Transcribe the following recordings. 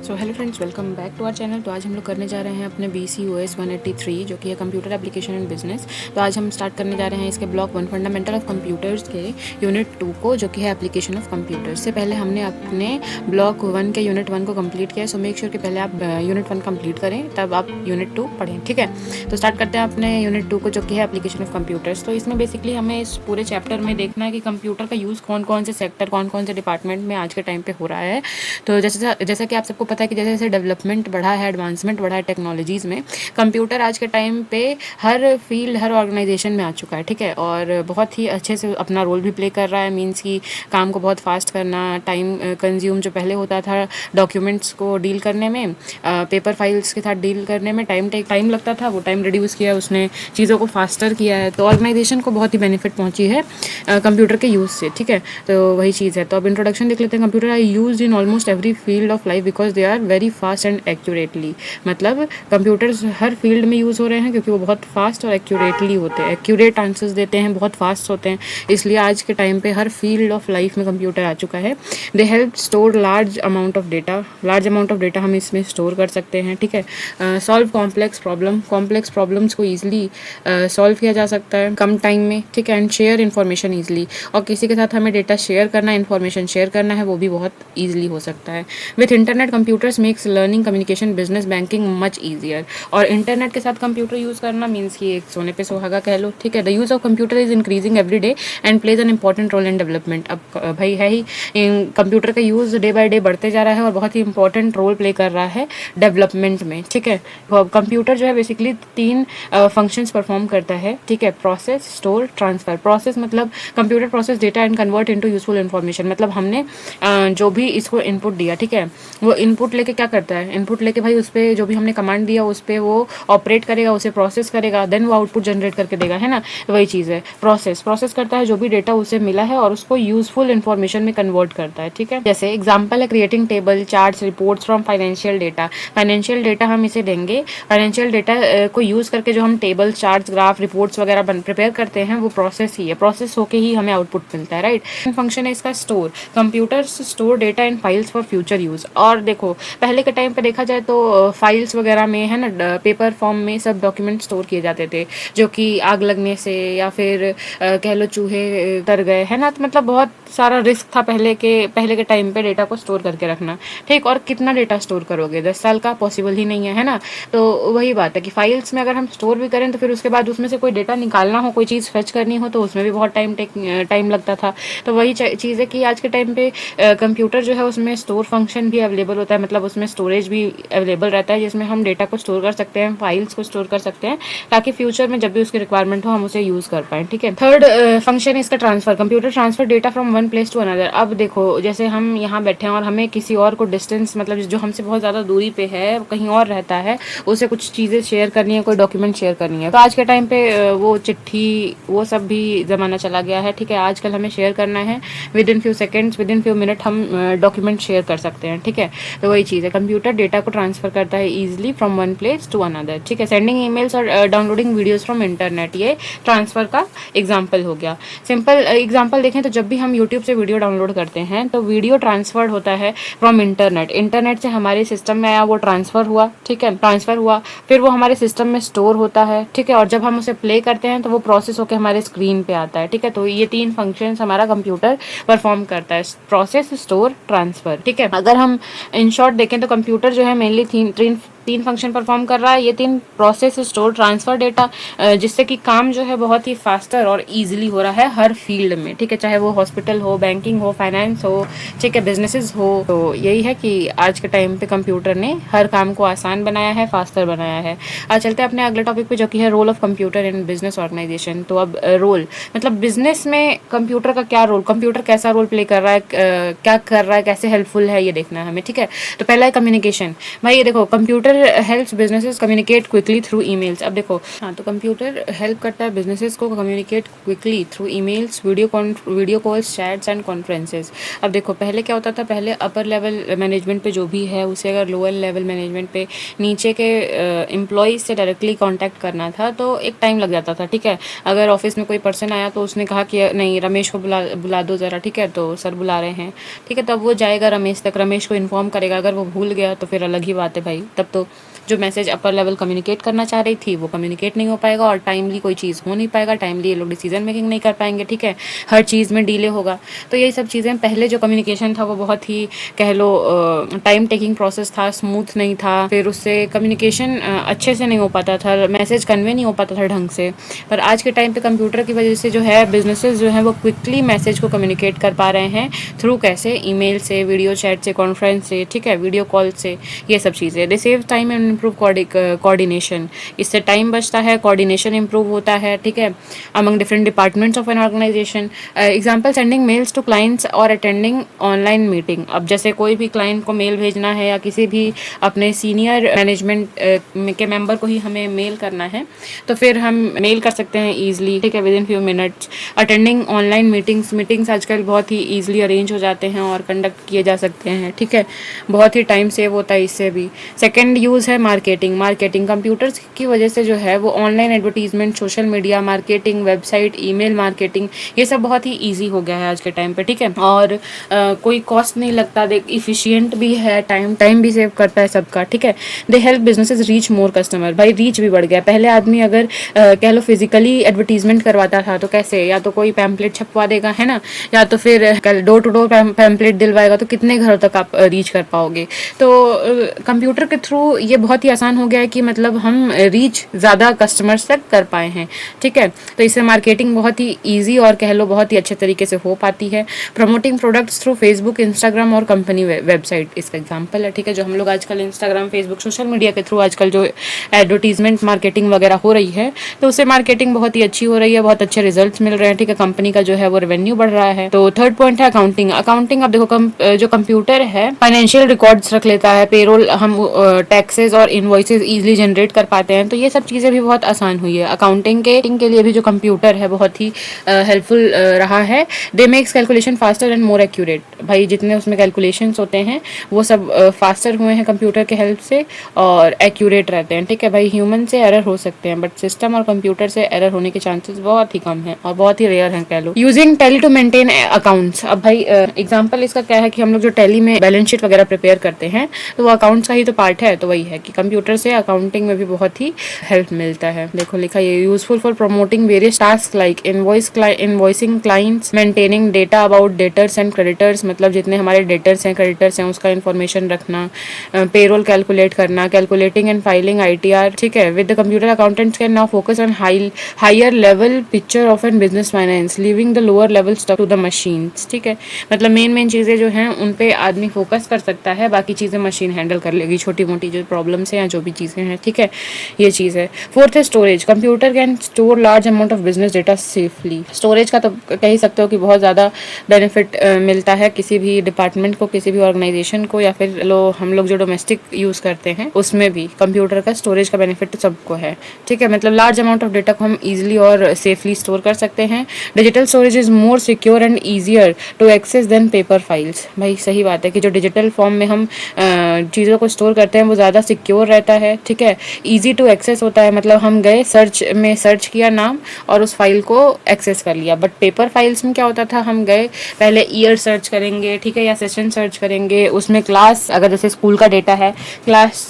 So hello friends, welcome back to our channel. तो आज हम लोग करने जा रहे हैं अपने BCOS 183 जो कि है कंप्यूटर एप्लीकेशन एंड बिजनेस। तो आज हम स्टार्ट करने जा रहे हैं इसके ब्लॉक 1 फंडामेंटल ऑफ कंप्यूटर्स के यूनिट 2 को, जो कि है एप्लीकेशन ऑफ कंप्यूटर्स। से पहले हमने अपने ब्लॉक 1 के यूनिट 1 को कंप्लीट किया, सो मेक श्योर कि पहले आप यूनिट 1 कंप्लीट करें, तब आप यूनिट 2 पढ़ें, ठीक है। तो स्टार्ट करते हैं अपने यूनिट 2 को, जो कि है एप्लीकेशन ऑफ कंप्यूटर्स। तो इसमें बेसिकली हमें इस पूरे चैप्टर में देखना है कि कंप्यूटर का यूज़ कौन कौन से सेक्टर, कौन कौन से डिपार्टमेंट में आज के टाइम पे हो रहा है। तो जैसा कि आप सबको पता है कि जैसे जैसे डेवलपमेंट बढ़ा है, एडवांसमेंट बढ़ा है टेक्नोलॉजीज़ में, कंप्यूटर आज के टाइम पे हर फील्ड, हर ऑर्गेनाइजेशन में आ चुका है, ठीक है। और बहुत ही अच्छे से अपना रोल भी प्ले कर रहा है। मीन्स कि काम को बहुत फास्ट करना, टाइम कंज्यूम जो पहले होता था डॉक्यूमेंट्स को डील करने में, पेपर फाइल्स के साथ डील करने में टाइम लगता था, वो टाइम रिड्यूस किया उसने, चीज़ों को फास्टर किया है। तो ऑर्गेनाइजेशन को बहुत ही बेनिफिट पहुंची है कंप्यूटर के यूज़ से, ठीक है। तो वही चीज़ है। तो अब इंट्रोडक्शन देख लेते हैं। Computer are used in almost every field of life because they are very fast and accurately. मतलब कंप्यूटर्स हर फील्ड में यूज़ हो रहे हैं क्योंकि वो बहुत फास्ट और एक्यूरेटली होते हैं, एक्यूरेट आंसर्स देते हैं, बहुत फास्ट होते हैं। इसलिए आज के टाइम पे हर फील्ड ऑफ लाइफ में कंप्यूटर आ चुका है। They help store large amount of data हम इसमें स्टोर कर सकते हैं, ठीक है। सॉल्व कॉम्प्लेक्स प्रॉब्लम्स को ईजिली सॉल्व किया जा सकता है कम टाइम में, ठीक है। एंड शेयर इन्फॉर्मेशन ईजिली, और किसी के साथ हमें डेटा शेयर करना, इन्फॉर्मेशन शेयर करना है, वो भी बहुत ईजिली हो सकता है। With internet computers makes learning, communication, business, banking much easier. और इंटरनेट के साथ कंप्यूटर यूज़ करना मीन्स कि एक सोने पे सुहागा कह लो, ठीक है। The use of computer is increasing every day and plays an important role in development. अब भाई है ही, कंप्यूटर का यूज़ डे बाय डे बढ़ते जा रहा है और बहुत ही इंपॉर्टेंट रोल प्ले कर रहा है डेवलपमेंट में, ठीक है। कंप्यूटर जो है बेसिकली 3 फंक्शंस परफॉर्म करता है, ठीक है। Process, store, transfer. प्रोसेस मतलब computer process data and convert into useful information. मतलब हमने जो भी इसको इनपुट दिया, ठीक है, वो इनपुट लेके क्या करता है, इनपुट लेके भाई उस पर जो भी हमने कमांड दिया उस पर वो ऑपरेट करेगा, उसे प्रोसेस करेगा, देन वो आउटपुट जनरेट करके देगा, है ना। तो वही चीज़ है। प्रोसेस करता है जो भी डेटा उसे मिला है और उसको यूजफुल इन्फॉर्मेशन में कन्वर्ट करता है, ठीक है। जैसे एग्जाम्पल है creating table, charts, reports from financial data. Financial data हम इसे देंगे, फाइनेंशियल डेटा को यूज़ करके जो हम टेबल, चार्ट्स, ग्राफ, रिपोर्ट्स वगैरह प्रिपेयर करते हैं, वो प्रोसेस ही है। प्रोसेस होके ही हमें आउटपुट मिलता है, राइट। फंक्शन है इसका store. Computers store data in files for future use. और देखो पहले के टाइम पे देखा जाए तो फाइल्स वगैरह में, है ना, पेपर फॉर्म में सब डॉक्यूमेंट स्टोर किए जाते थे, जो कि आग लगने से या फिर कह लो चूहे तर गए, है ना। तो मतलब बहुत सारा रिस्क था पहले के टाइम पे डेटा को स्टोर करके रखना, ठीक। और कितना डेटा स्टोर करोगे, 10 साल का पॉसिबल ही नहीं है ना। तो वही बात है कि फाइल्स में अगर हम स्टोर भी करें तो फिर उसके बाद उसमें से कोई डेटा निकालना हो, कोई चीज़ फेच करनी हो, तो उसमें भी बहुत टाइम लगता था। तो वही चीज़ है कि आज के टाइम पे कंप्यूटर जो है उसमें स्टोर फंक्शन भी अवेलेबल होता है, मतलब उसमें स्टोरेज भी अवेलेबल रहता है जिसमें हम डेटा को स्टोर कर सकते हैं, फाइल्स को स्टोर कर सकते हैं, ताकि फ्यूचर में जब भी उसकी रिक्वायरमेंट हो हम उसे यूज़ कर पाएँ, ठीक है। थर्ड फंक्शन है इसका transfer. Computer transfer data from one place to another. अब देखो जैसे हम यहाँ बैठे हैं और हमें किसी और को डिस्टेंस, मतलब जो हमसे बहुत ज़्यादा दूरी पे है, कहीं और रहता है, उसे कुछ चीज़ें शेयर करनी है, कोई डॉक्यूमेंट शेयर करनी है, तो आज के टाइम पे वो चिट्ठी, वो सब भी ज़माना चला गया है, ठीक है। आजकल हमें शेयर करना है, with in few seconds, with in few minute हम डॉक्यूमेंट शेयर कर सकते हैं, ठीक है। तो वही चीज़ है, कंप्यूटर डेटा को ट्रांसफर करता है easily from one place to another, ठीक है। सेंडिंग ईमेल्स और डाउनलोडिंग वीडियोस फ्रॉम इंटरनेट, ये ट्रांसफर का एग्जांपल हो गया। सिंपल एग्जांपल देखें तो जब भी हम यूट्यूब से वीडियो डाउनलोड करते हैं तो वीडियो ट्रांसफर्ड होता है फ्रॉम इंटरनेट से हमारे सिस्टम में आया, वो ट्रांसफर हुआ, ठीक है, ट्रांसफर हुआ, फिर वो हमारे सिस्टम में स्टोर होता है, ठीक है। और जब हम उसे प्ले करते हैं तो वो प्रोसेस होकर हमारे स्क्रीन पे आता है, ठीक है। तो ये 3 फंक्शंस हमारा कंप्यूटर परफॉर्म करता है, प्रोसेस, स्टोर, ट्रांसफर, ठीक है। अगर हम इन शॉर्ट देखें तो कंप्यूटर जो है मेनली तीन फंक्शन परफॉर्म कर रहा है, ये 3 प्रोसेस, स्टोर, ट्रांसफर डेटा, जिससे कि काम जो है बहुत ही फास्टर और इजीली हो रहा है हर फील्ड में, ठीक है। चाहे वो हॉस्पिटल हो, बैंकिंग हो, फाइनेंस हो, ठीक है, बिजनेसेस हो। तो यही है कि आज के टाइम पे कंप्यूटर ने हर काम को आसान बनाया है, फास्टर बनाया है। आज चलते हैं अपने अगले टॉपिक पे, जो कि है role of computer in business organization. तो अब रोल मतलब बिजनेस में कंप्यूटर का क्या रोल, कंप्यूटर कैसा रोल प्ले कर रहा है, क्या कर रहा है, कैसे हेल्पफुल है, ये देखना है हमें, ठीक है। तो पहला है कम्युनिकेशन। भाई ये देखो computer computer helps businesses communicate quickly through emails. अब देखो, हाँ, तो कंप्यूटर हेल्प करता है बिजनेसेस को communicate quickly through emails, video calls, chats and conferences. अब देखो, पहले क्या होता था, पहले अपर लेवल मैनेजमेंट पे जो भी है उसे अगर लोअर लेवल मैनेजमेंट पे नीचे के एम्प्लॉयज़ से डायरेक्टली कांटेक्ट करना था तो एक टाइम लग जाता था, ठीक है। अगर ऑफिस में कोई पर्सन आया तो उसने कहा कि नहीं, रमेश को बुला दो ज़रा, ठीक है, तो सर बुला रहे हैं, ठीक है, तब वो जाएगा रमेश तक, रमेश को इन्फॉर्म करेगा। अगर वो भूल गया तो फिर अलग ही बात है भाई, तब तो जो मैसेज अपर लेवल कम्युनिकेट करना चाह रही थी वो कम्युनिकेट नहीं हो पाएगा और टाइमली कोई चीज़ हो नहीं पाएगा, टाइमली ये लोग डिसीजन मेकिंग नहीं कर पाएंगे, ठीक है, हर चीज़ में डिले होगा। तो यही सब चीज़ें, पहले जो कम्युनिकेशन था वो बहुत ही कह लो टाइम टेकिंग प्रोसेस था, स्मूथ नहीं था, फिर उससे कम्युनिकेशन अच्छे से नहीं हो पाता था, मैसेज कन्वे नहीं हो पाता था ढंग से। पर आज के टाइम पे कंप्यूटर की वजह से जो है बिजनेसेस जो है वो क्विकली मैसेज को कम्युनिकेट कर पा रहे हैं थ्रू कैसे, ईमेल से, वीडियो चैट से, कॉन्फ्रेंस से, ठीक है, वीडियो कॉल से, ये सब चीज़ें। They save time and improve coordination. इससे टाइम बचता है, कोऑर्डिनेशन इम्प्रूव होता है, ठीक है, among different departments of an organization. Example, sending mails to clients और अटेंडिंग ऑनलाइन मीटिंग। अब जैसे कोई भी क्लाइंट को मेल भेजना है या किसी भी अपने सीनियर मैनेजमेंट के मेंबर को ही हमें मेल करना है तो फिर हम मेल कर सकते हैं ईजिली, ठीक है, with in few minutes. Attending online meetings आजकल बहुत ही ईजिली अरेंज हो जाते हैं और कंडक्ट किए जा सकते हैं, ठीक है, बहुत ही टाइम सेव होता है इससे भी। सेकेंड यूज़ है मार्केटिंग कंप्यूटर्स की वजह से जो है वो online advertisement, social media marketing, website, email marketing, ये सब बहुत ही ईजी हो गया है आज के टाइम पे, ठीक है, और कोई कॉस्ट नहीं लगता, देख इफिशियंट भी है, टाइम भी सेव करता है सबका, ठीक है। They help businesses reach more customer. भाई रीच भी बढ़ गया। पहले आदमी अगर कह लो फिजिकली एडवर्टीजमेंट करवाता था तो कैसे, या तो कोई पैम्पलेट छपवा देगा, है ना, या तो फिर डोर टू डोर पैम्पलेट दिलवाएगा, तो कितने घरों तक आप रीच कर पाओगे। तो कंप्यूटर के थ्रू ये बहुत ही आसान हो गया है कि मतलब हम रीच ज़्यादा कस्टमर्स तक कर पाए हैं, ठीक है। तो इससे मार्केटिंग बहुत ही ईजी और कह लो बहुत ही अच्छे तरीके से हो पाती है। Promoting products through Facebook, Instagram और कंपनी वेबसाइट इसका एग्जाम्पल है, ठीक है, जो हम लोग आजकल इंस्टाग्राम, फेसबुक, सोशल मीडिया के थ्रू आजकल जो एडवर्टीजमेंट मार्केटिंग वगैरह हो रही है तो उससे मार्केटिंग बहुत ही अच्छी हो रही है, बहुत अच्छे रिजल्ट्स मिल रहे हैं, ठीक है, कंपनी का जो है वो रेवेन्यू बढ़ रहा है। तो थर्ड पॉइंट है अकाउंटिंग। अब देखो, जो कंप्यूटर है फाइनेंशियल रिकॉर्ड्स रख लेता है, पेरोल, हम टैक्सेस और इनवॉइसेस इजीली जनरेट कर पाते हैं, तो ये सब चीज़ें भी बहुत आसान हुई है। अकाउंटिंग के लिए भी जो कंप्यूटर है बहुत ही हेल्पफुल रहा है। दे makes calculation faster and more accurate. भाई जितने उसमें कैलकुलेशंस होते हैं वो सब फास्टर हुए हैं कंप्यूटर के हेल्प से और एक्यूरेट रहते हैं, ठीक है। भाई ह्यूमन से एरर हो सकते हैं बट सिस्टम और कंप्यूटर से एरर होने के चांसेस बहुत ही कम हैं और बहुत ही रेयर हैं, कह लो। Using Tally to maintain accounts. अब भाई एग्जांपल इसका क्या है कि हम लोग जो टैली में बैलेंस शीट वगैरह प्रिपेयर करते हैं तो वो अकाउंट्स का ही तो पार्ट है, तो वही है कि कंप्यूटर से अकाउंटिंग में भी बहुत ही हेल्प मिलता है। देखो लिखा ये useful for promoting various task like invoicing clients, maintaining data about debtors and creditors, मतलब जितने हमारे डेटर्स हैं क्रेडिटर्स हैं उसका इन्फॉर्मेशन रखना, पेरोल कैलकुलेट करना, कैलकुलेटिंग एंड फाइलिंग ITR, ठीक है। With the computer accountants can now focus on higher level picture of an business finance, leaving the lower level stuff to the machines, ठीक है। मतलब main चीज़ें जो हैं उन पे आदमी फोकस कर सकता है, बाकी चीज़ें मशीन हैंडल कर लेगी, छोटी मोटी जो प्रॉब्लम्स हैं या जो भी चीज़ें हैं, ठीक है, ये चीज़ है। फोर्थ है storage. Computer can store large amount of business data safely. Storage का तो कह ही सकते हो कि बहुत ज़्यादा बेनिफिट मिलता है किसी भी डिपार्टमेंट को, किसी भी ऑर्गेनाइजेशन को, या फिर हम लोग जो डोमेस्टिक यूज़ करते हैं उसमें भी कंप्यूटर का स्टोरेज का बेनिफिट तो सबको है, ठीक है। मतलब लार्ज अमाउंट ऑफ डेटा को हम ईजिली और सेफली स्टोर कर सकते हैं। Digital storage is more secure and easier to access than paper files. भाई सही बात है कि जो डिजिटल फॉर्म में हम चीज़ों को स्टोर करते हैं वो ज़्यादा सिक्योर रहता है, ठीक है, ईजी टू एक्सेस होता है, मतलब हम गए सर्च किया नाम और उस फाइल को एक्सेस कर लिया। बट पेपर फाइल्स में क्या होता था, हम गए पहले ईयर सर्च करेंगे, ठीक है, या सेशन सर्च करेंगे, उसमें क्लास, अगर जैसे स्कूल का डेटा है, क्लास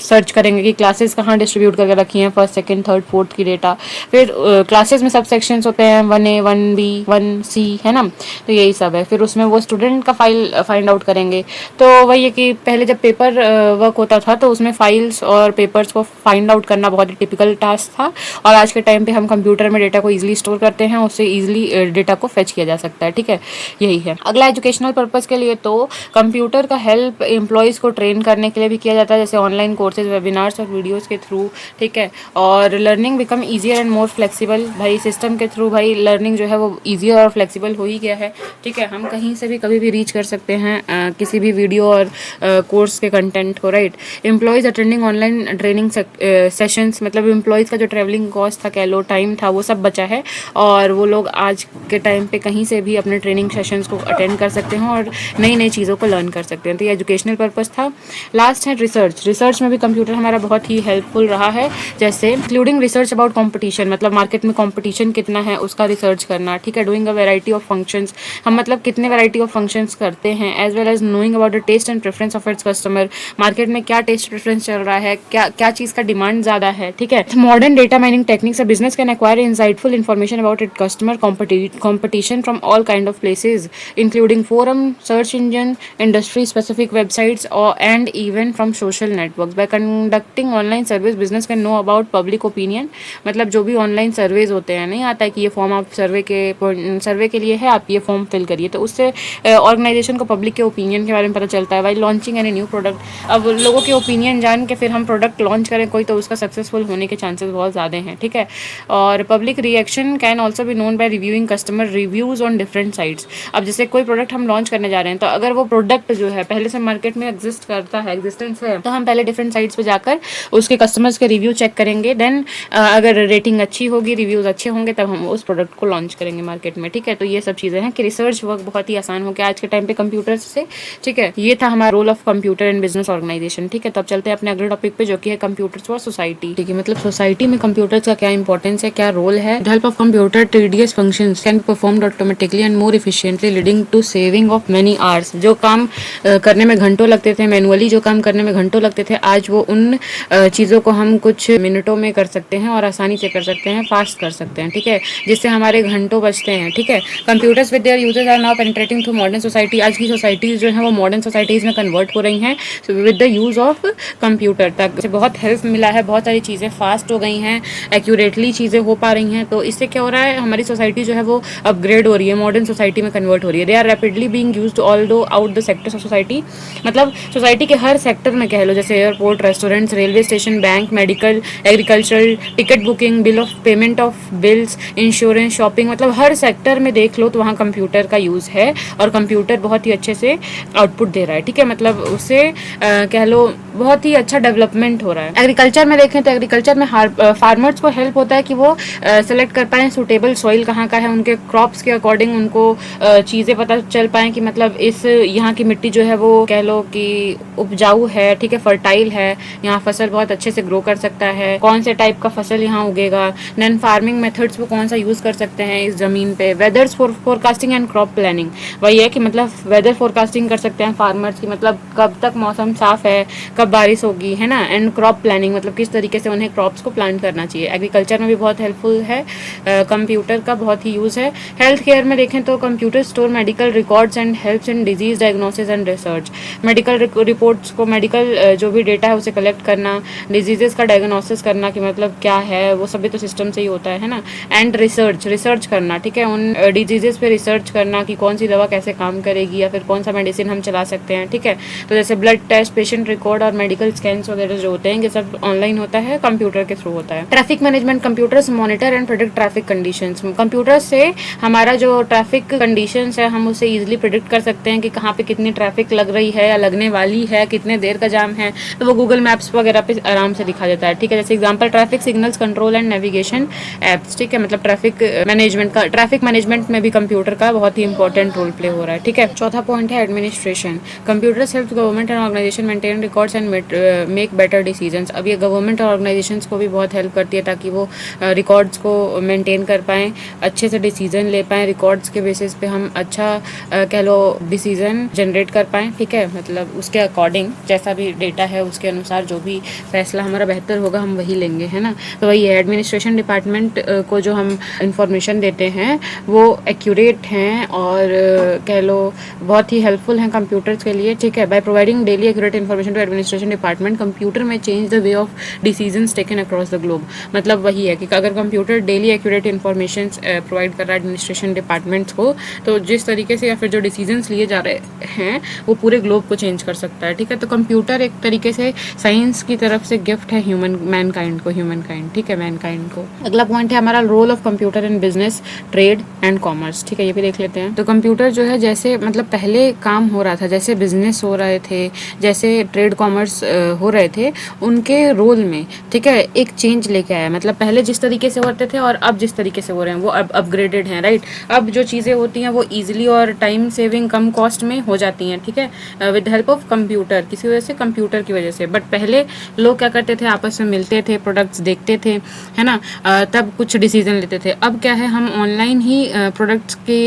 सर्च करेंगे कि क्लासेस कहाँ डिस्ट्रीब्यूट करके रखी हैं, फर्स्ट सेकंड थर्ड फोर्थ की डेटा। फिर क्लासेस में सब सेक्शंस होते हैं, 1A 1B 1C, है ना, तो यही सब है। फिर उसमें वो स्टूडेंट का फाइल फाइंड आउट करेंगे। तो वही है कि पहले जब पेपर वर्क होता था तो उसमें फाइल्स और पेपर्स को फाइंड आउट करना बहुत ही टिपिकल टास्क था, और आज के टाइम पे हम कंप्यूटर में डेटा को ईजिली स्टोर करते हैं, उससे ईजिली डेटा को फेच किया जा सकता है, ठीक है, यही है। अगला एजुकेशनल पर्पज़ के लिए तो कंप्यूटर का हेल्प एम्प्लॉयज़ को ट्रेन करने के लिए भी किया जाता है, जैसे ऑनलाइन कोर्सेज कोर्सेज, वेबिनार्स और वीडियोस के थ्रू, ठीक है। और learning become easier and more flexible, भाई सिस्टम के थ्रू भाई लर्निंग जो है वो ईजियर और फ्लेक्सिबल हो ही गया है, ठीक है। हम कहीं से भी कभी भी रीच कर सकते हैं किसी भी वीडियो और कोर्स के कंटेंट को, right. Employees attending online training sessions, मतलब एम्प्लॉयज़ का जो ट्रैवलिंग कॉस्ट था, कह लो टाइम था, वो सब बचा है और वो लोग आज के टाइम पे कहीं से भी अपने ट्रेनिंग सेशंस को अटेंड कर सकते हैं और नई नई चीज़ों को लर्न कर सकते हैं। तो ये एजुकेशनल पर्पस था। लास्ट है रिसर्च। रिसर्च में भी कंप्यूटर हमारा बहुत ही हेल्पफुल रहा है, जैसे इंक्लूडिंग रिसर्च अबाउट कंपटीशन, मतलब मार्केट में कंपटीशन कितना है उसका रिसर्च करना, ठीक है। Doing a variety of functions, हम मतलब कितने वैरायटी ऑफ फंक्शंस करते हैं, as well as knowing about the taste and preference of its customer, market में क्या टेस्ट प्रेफरेंस चल रहा है, क्या क्या चीज़ का डिमांड ज़्यादा है, ठीक है। Modern data mining techniques, a business can acquire insightful information about it customer competition from all kind of places, including forum, search engine, industry specific websites and even from social networks. By conducting online surveys, business can know about public opinion, मतलब जो भी online surveys होते हैं, नहीं आता है कि ये फॉर्म आप सर्वे के लिए है, आप ये फॉर्म फिल करिए, तो उससे ऑर्गेनाइजेशन को पब्लिक के ओपिनियन के बारे में पता चलता है। Why launching any new product, अब लोगों के ओपिनियन जान के फिर हम प्रोडक्ट लॉन्च करें कोई, तो उसका सक्सेसफुल होने के चांसेस बहुत ज़्यादा हैं, ठीक है। और public reaction can also be known by reviewing customer reviews on different sites. अब जैसे कोई प्रोडक्ट हम लॉन्च करने जा रहे हैं, तो अगर वो प्रोडक्ट जो है पहले से मार्केट में एग्जिस्ट करता है, एग्जिस्टेंस है, तो हम पहले डिफरेंट साइट्स पे जाकर उसके कस्टमर्स के रिव्यू चेक करेंगे। देन अगर रेटिंग अच्छी होगी, रिव्यूज़ अच्छे होंगे, तब हम उस प्रोडक्ट को लॉन्च करेंगे मार्केट में, ठीक है। तो ये सब चीज़ें हैं कि रिसर्च वर्क बहुत ही आसान हो गया आज के टाइम पे कंप्यूटर्स से, ठीक है। ये था हमारा role of computer in business organization, ठीक है। तो अब चलते हैं अपने अगले टॉपिक पे, जो कि है कंप्यूटर्स फॉर सोसाइटी, ठीक है। मतलब सोसाइटी में कंप्यूटर्स का क्या इंपॉर्टेंस है, क्या रोल है। Help of computer tedious functions can be performed automatically and more efficiently, leading to saving of many hours. जो काम करने में घंटों लगते थे, मैनुअली जो काम करने में घंटों लगते थे, आज वो उन चीज़ों को हम कुछ मिनटों में कर सकते हैं और आसानी से कर सकते हैं, फास्ट कर सकते हैं, ठीक है, जिससे हमारे घंटों बचते हैं, ठीक है। Computers with their users are now penetrating through modern society. आज की सोसाइटीज़ जो है वो मॉडर्न सोसाइटीज़ में कन्वर्ट हो रही हैं with the use of computer तक। बहुत हेल्प मिला है, बहुत सारी चीज़ें फास्ट हो गई हैं, एक्यूरेटली चीज़ें हो पा रही हैं। तो इससे क्या हो रहा है, हमारी सोसाइटी जो है वो अपग्रेड हो रही है, मॉडर्न सोसाइटी में कन्वर्ट हो रही है। They are rapidly being used all दो आउट द सेक्टर्स ऑफ सोसाइटी, मतलब सोसाइटी के हर सेक्टर में कह लो, जैसे airport, restaurants, railway station, bank, medical, agriculture, ticket booking, bill of payment of bills, insurance, shopping, मतलब हर सेक्टर में देख लो तो वहाँ कंप्यूटर का यूज़ है और कंप्यूटर बहुत ही अच्छे से आउटपुट दे रहा है, ठीक है। मतलब उससे कह लो बहुत ही अच्छा डेवलपमेंट हो रहा है। एग्रीकल्चर में देखें तो एग्रीकल्चर में फार्मर्स को हेल्प होता है कि वो सेलेक्ट कर पाएँ सूटेबल सॉइल कहाँ का है, उनके क्रॉप्स के अकॉर्डिंग उनको चीज़ें पता चल पाएँ कि मतलब इस यहाँ की मिट्टी जो है वो कह लो कि उपजाऊ है, ठीक है, फर्टाइल है, यहाँ फसल बहुत अच्छे से ग्रो कर सकता है, कौन से टाइप का फसल यहाँ उगेगा, नॉन फार्मिंग मेथड्स वो कौन सा यूज़ कर सकते हैं इस ज़मीन पे, वेदर्स फोरकास्टिंग एंड क्रॉप प्लानिंग, वही है कि मतलब वेदर फोरकास्टिंग कर सकते हैं फार्मर्स की, मतलब कब तक मौसम साफ है, कब बारिश होगी, है ना। एंड क्रॉप प्लानिंग, मतलब किस तरीके से उन्हें क्रॉप्स को प्लांट करना चाहिए। एग्रीकल्चर में भी बहुत हेल्पफुल है, कंप्यूटर का बहुत ही यूज़ है। हेल्थ केयर में देखें तो computer store medical records and helps in disease diagnosis and research. Medical reports को, मेडिकल जो भी डेटा है उसे कलेक्ट करना, डिजीजेस का डायग्नोसिस करना कि मतलब क्या है, वो सभी तो सिस्टम से ही होता है ना। एंड रिसर्च करना, ठीक है, उन डिजीजेस पे रिसर्च करना कि कौन सी दवा कैसे काम करेगी या फिर कौन सा मेडिसिन हम चला सकते हैं, ठीक है। तो जैसे ब्लड टेस्ट, पेशेंट रिकॉर्ड और मेडिकल स्कैन्स वगैरह जो होते हैं, ये सब ऑनलाइन होता है, कंप्यूटर के थ्रू होता है। Traffic management, computers monitor and predict traffic conditions. Computer से हमारा जो ट्रैफिक कंडीशंस है, हम उसे ईजिली प्रेडिक्ट कर सकते हैं कि कहाँ पे कितनी ट्रैफिक लग रही है या लगने वाली है, कितने देर का जाम है, तो वो गूगल मैप्स वगैरह पे आराम से दिखा देता है, ठीक है। जैसे example traffic signals control and navigation apps, ठीक है, मतलब ट्रैफिक मैनेजमेंट में भी कंप्यूटर का बहुत ही इंपॉर्टेंट रोल प्ले हो रहा है, ठीक है। चौथा पॉइंट है administration. Computers help government and organization maintain records and make better decisions. अब ये गवर्नमेंट और ऑर्गेनाइजेशंस को भी बहुत हेल्प करती है ताकि वो रिकॉर्ड्स को मेंटेन कर पाएँ, अच्छे से डिसीजन ले पाएँ, रिकॉर्ड्स के बेसिस पे हम अच्छा कह लो डिसीजन जनरेट कर पाएँ, ठीक है। मतलब उसके अकॉर्डिंग जैसा भी डेटा है उसके अनुसार जो भी फैसला हमारा बेहतर होगा हम वही लेंगे, है ना। तो वही है, एडमिनिस्ट्रेशन डिपार्टमेंट को जो हम इंफॉर्मेशन देते हैं वो एक्यूरेट हैं और कह लो बहुत ही हेल्पफुल हैं कंप्यूटर्स के लिए, ठीक है। By providing daily accurate information to administration department, computer में change the way of decisions taken across the globe. मतलब वही है कि अगर computer daily accurate information provide कर रहा है एडमिनिस्ट्रेशन डिपार्टमेंट्स को, तो जिस तरीके से या फिर जो डिसीजंस लिए जा रहे हैं वो पूरे ग्लोब को चेंज कर सकता है, ठीक है। तो कंप्यूटर एक तरीके से साइंस की तरफ से गिफ्ट है मैनकाइंड को, ठीक है, मैनकाइंड को। अगला पॉइंट है हमारा role of computer in business, trade and commerce, ठीक है, ये भी देख लेते हैं। तो कंप्यूटर जो है जैसे मतलब पहले काम हो रहा था, जैसे बिजनेस हो रहे थे, जैसे ट्रेड कॉमर्स हो रहे थे, उनके रोल में, ठीक है, एक चेंज लेके आया। मतलब पहले जिस तरीके से होते थे और अब जिस तरीके से हो रहे हैं वो अब अपग्रेडेड हैं, राइट। अब जो चीज़ें होती हैं वो ईजिली और टाइम सेविंग, कम कॉस्ट में हो जाती हैं, ठीक है, विद हेल्प ऑफ कंप्यूटर, किसी वजह से, कंप्यूटर की वजह से। बट पहले लोग क्या करते थे, आपस में मिलते थे, प्रोडक्ट्स देखते थे, है ना, तब कुछ डिसीजन लेते थे। अब क्या है, हम ऑनलाइन ही प्रोडक्ट्स की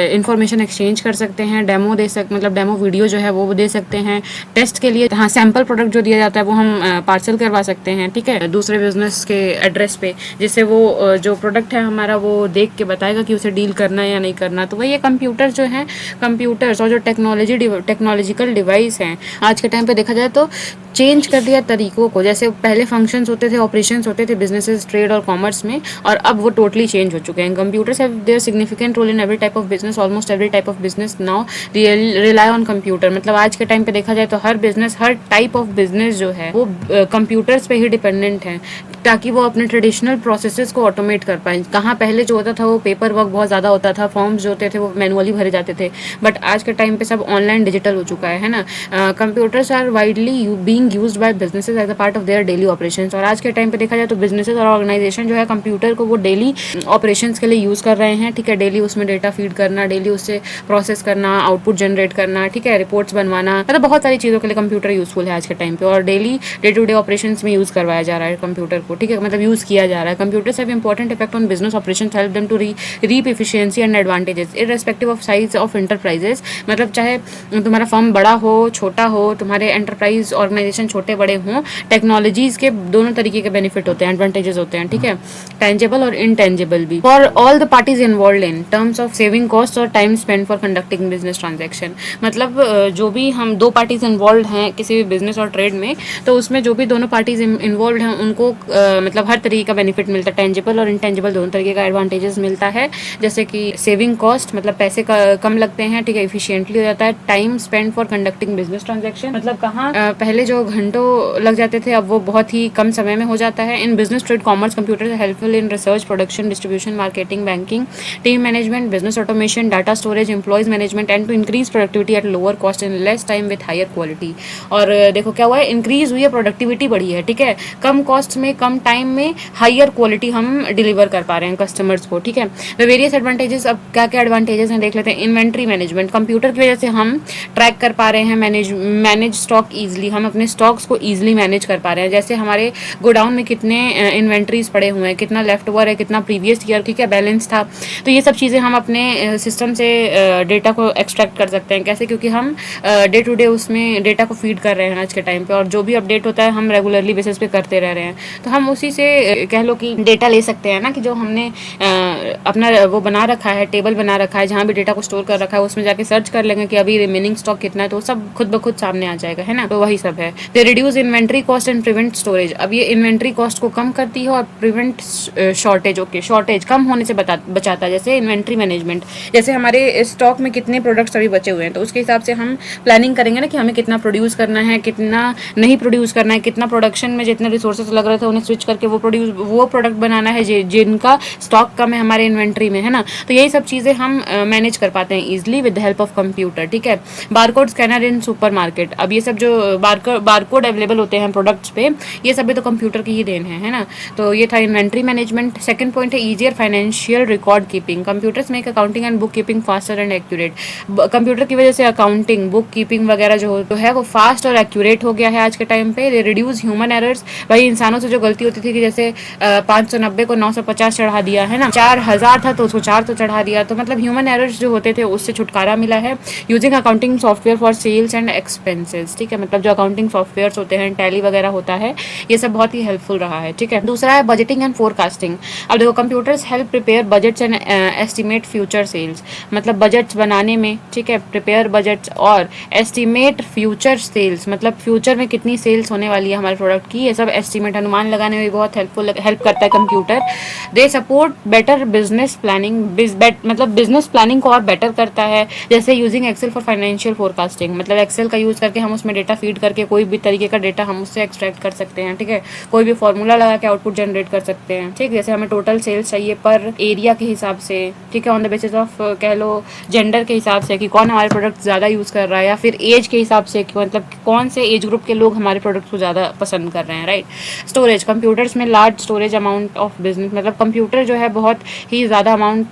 इंफॉर्मेशन एक्सचेंज कर सकते हैं, डेमो दे सकते, मतलब डेमो वीडियो जो है वो दे सकते हैं टेस्ट के लिए। हाँ, सैम्पल प्रोडक्ट जो दिया जाता है वो हम पार्सल करवा सकते हैं, ठीक है, दूसरे बिजनेस के एड्रेस पे, जिससे वो जो प्रोडक्ट है हमारा वो देख के बताएगा कि उसे डील करना है या नहीं करना। तो वही ये कंप्यूटर जो है, कंप्यूटर्स और जो टेक्नोलॉजिकल डिवाइस हैं आज के टाइम पे देखा जाए तो चेंज कर दिया तरीकों को। जैसे पहले फंक्शंस होते थे, ऑपरेशंस होते थे बिजनेसेस, ट्रेड और कॉमर्स में, और अब वो टोटली चेंज हो चुके हैं। Computers have their significant role in every type of business, almost every type of business now rely on computer. मतलब आज के टाइम पे देखा जाए तो हर बिजनेस, हर टाइप ऑफ बिजनेस जो है वो कंप्यूटर्स पे ही डिपेंडेंट है, ताकि वो अपने ट्रेडिशनल प्रोसेसेस को ऑटोमेट कर पाए। कहाँ पहले जो होता था वो पेपर वर्क बहुत ज़्यादा होता था, फॉर्म्स जो होते थे वो मैनुअली भरे जाते थे, बट आज के टाइम पे सब ऑनलाइन डिजिटल हो चुका है ना। Computers are widely being used by businesses as a part of their daily operations. और आज के टाइम पे देखा जाए तो बिजनेसेस और ऑर्गेनाइजेशन जो है कंप्यूटर को वो डेली ऑपरेशंस के लिए यूज़ कर रहे हैं, ठीक है, डेली उसमें डेटा फीड करना, डेली उससे प्रोसेस करना, आउटपुट जनरेट करना, ठीक है, रिपोर्ट्स बनवाना, मतलब बहुत सारी चीज़ों के लिए कंप्यूटर यूजफुल है आज के टाइम पे। और daily day to day operations में यूज़ करवाया जा रहा है कंप्यूटर को, ठीक है, मतलब यूज़ किया जा रहा है। Computers have important effect on business operations, help them to reap efficiency and advantages irrespective of size of enterprises. मतलब चाहे तुम्हारा फर्म बड़ा हो, छोटा हो, तुम्हारे एंटरप्राइज ऑर्गेनाइजेशन छोटे बड़े हों, टेक्नोलॉजीज के दोनों तरीके के बेनिफिट होते हैं, एडवांटेजेस होते हैं, ठीक है, टेंजिबल और इनटेंजिबल भी, for all the parties involved in terms of saving cost और time spend for conducting business transaction. मतलब जो भी हम दो पार्टीज इन्वॉल्व हैं किसी भी बिजनेस और ट्रेड में, तो उसमें जो भी दोनों पार्टीज इन्वॉल्व हैं उनको मतलब हर तरीके का बेनिफिट मिलता है, टेंजिबल और इनटेंजिबल दोनों तरीके का एडवांटेजेस मिलता है। जैसे कि सेविंग कॉस्ट, मतलब पैसे कम लगते हैं, ठीक है, इफिशिएंटली हो जाता है। Time spend for conducting business transaction, मतलब कहाँ पहले जो घंटों लग जाते थे अब वो बहुत ही कम समय में हो जाता है। In business, trade, commerce computer helpful in research, production, distribution, marketing, banking, team management, business automation, data storage, employees management, and to increase productivity at lower cost in less time with higher quality. और देखो क्या हुआ है, increase हुई है, productivity बढ़ी है, ठीक है, कम कॉस्ट में, कम टाइम में हायर क्वालिटी हम डिलीवर कर पा रहे हैं कस्टमर्स को, ठीक है। द वेरियस एडवांटेजेस, अब क्या क्या एडवांटेजेस हैं देख लेते हैं। इन्वेंट्री मैनेजमेंट, कंप्यूटर की वजह से हम ट्रैक कर पा रहे हैं, मैनेज स्टॉक ईजिली, हम अपने स्टॉक्स को ईजिली मैनेज कर पा रहे हैं। जैसे हमारे गोडाउन में कितने इन्वेंट्रीज पड़े हुए हैं, कितना लेफ्ट ओवर है, कितना प्रीवियस ईयर, ठीक है, बैलेंस था, तो ये सब चीज़ें हम अपने सिस्टम से डेटा को एक्सट्रैक्ट कर सकते हैं। कैसे? क्योंकि हम डे टू डे उसमें डेटा को फीड कर रहे हैं आज के टाइम पे, और जो भी अपडेट होता है हम रेगुलरली बेसिस पे करते रह रहे हैं, तो हम उसी से कह लो कि डेटा ले सकते हैं ना, कि जो हमने अपना वो बना रखा है, टेबल बना रखा है जहाँ भी डेटा को स्टोर कर रखा है, उसमें जाके सर्च कर लेंगे कि अभी रिमेनिंग स्टॉक कितना है, तो सब खुद ब खुद सामने आ जाएगा, है ना। तो वही सब है। They reduce inventory cost and prevent storage, अब ये इन्वेंट्री कॉस्ट को कम करती है और प्रिवेंट शॉर्टेज, ओके, शॉर्टेज कम होने से बचाता है। जैसे इन्वेंट्री मैनेजमेंट, जैसे हमारे स्टॉक में कितने प्रोडक्ट्स अभी बचे हुए हैं, तो उसके हिसाब से हम प्लानिंग करेंगे ना कि हमें कितना प्रोड्यूस करना है, कितना नहीं प्रोड्यूस करना है, कितना प्रोडक्शन में जितने रिसोर्सेज लग रहे थे उन्हें स्विच करके वो प्रोडक्ट बनाना है जिनका स्टॉक कम है हमारे इन्वेंट्री में, है ना। तो यही सब चीज़ें हम मैनेज कर पाते हैं easily with help of computer, ठीक है। बारकोड स्कैनर इन सुपर मार्केट, अब ये सब जो बारकोड अवेलेबल होते हैं प्रोडक्ट्स पे, ये सब भी तो कंप्यूटर की ही देन है ना। तो ये था इन्वेंट्री मैनेजमेंट। सेकंड पॉइंट है easier financial record keeping, computers make accounting and book keeping faster and accurate. Computer की वजह से अकाउंटिंग, बुक कीपिंग वगैरह जो है वो फास्ट और एक्यूरेट हो गया है आज के टाइम पे। रिड्यूस ह्यूमन एरर्स, भाई इंसानों से जो गलती होती थी कि जैसे 590 को 950 चढ़ा दिया, है ना, 4000 था तो उसको 4 तो चढ़ा दिया, तो मतलब ह्यूमन एरर्स जो होते थे उससे छुटकारा मिला है। Using accounting software for sales and expenses, ठीक है, मतलब जो अकाउंटिंग सॉफ्टवेयर होते हैं, टैली वगैरह होता है, ये सब बहुत ही हेल्पफुल रहा है, ठीक है। दूसरा है बजटिंग एंड फोरकास्टिंग। अब देखो computers help prepare budgets and estimate future sales, मतलब बजट्स बनाने में, ठीक है, प्रिपेयर बजट्स और एस्टिमेट फ्यूचर सेल्स, मतलब फ्यूचर में कितनी सेल्स होने वाली है हमारे प्रोडक्ट की, ये सब एस्टिमेट अनुमान लगाने में बहुत हेल्प करता है computer. They support better business planning मतलब बिजनेस प्लानिंग को और बेटर करता है, जैसे using Excel for financial forecasting, मतलब एक्सेल का यूज़ करके हम उसमें डेटा फीड करके कोई भी तरीके का डेटा हम उससे एक्सट्रैक्ट कर सकते हैं, ठीक है। कोई भी फॉर्मूला लगा के आउटपुट जनरेट कर सकते हैं, ठीक। जैसे हमें टोटल सेल्स चाहिए पर एरिया के हिसाब से, ठीक है, ऑन द बेसिस ऑफ कह लो जेंडर के हिसाब से कि कौन हमारे प्रोडक्ट ज़्यादा यूज़ कर रहा है, या फिर एज के हिसाब से कि मतलब कौन से एज ग्रुप के लोग हमारे प्रोडक्ट को ज़्यादा पसंद कर रहे हैं, राइट। स्टोरेज, कंप्यूटर्स में large storage amount of business, मतलब कंप्यूटर जो है बहुत ही ज़्यादा अमाउंट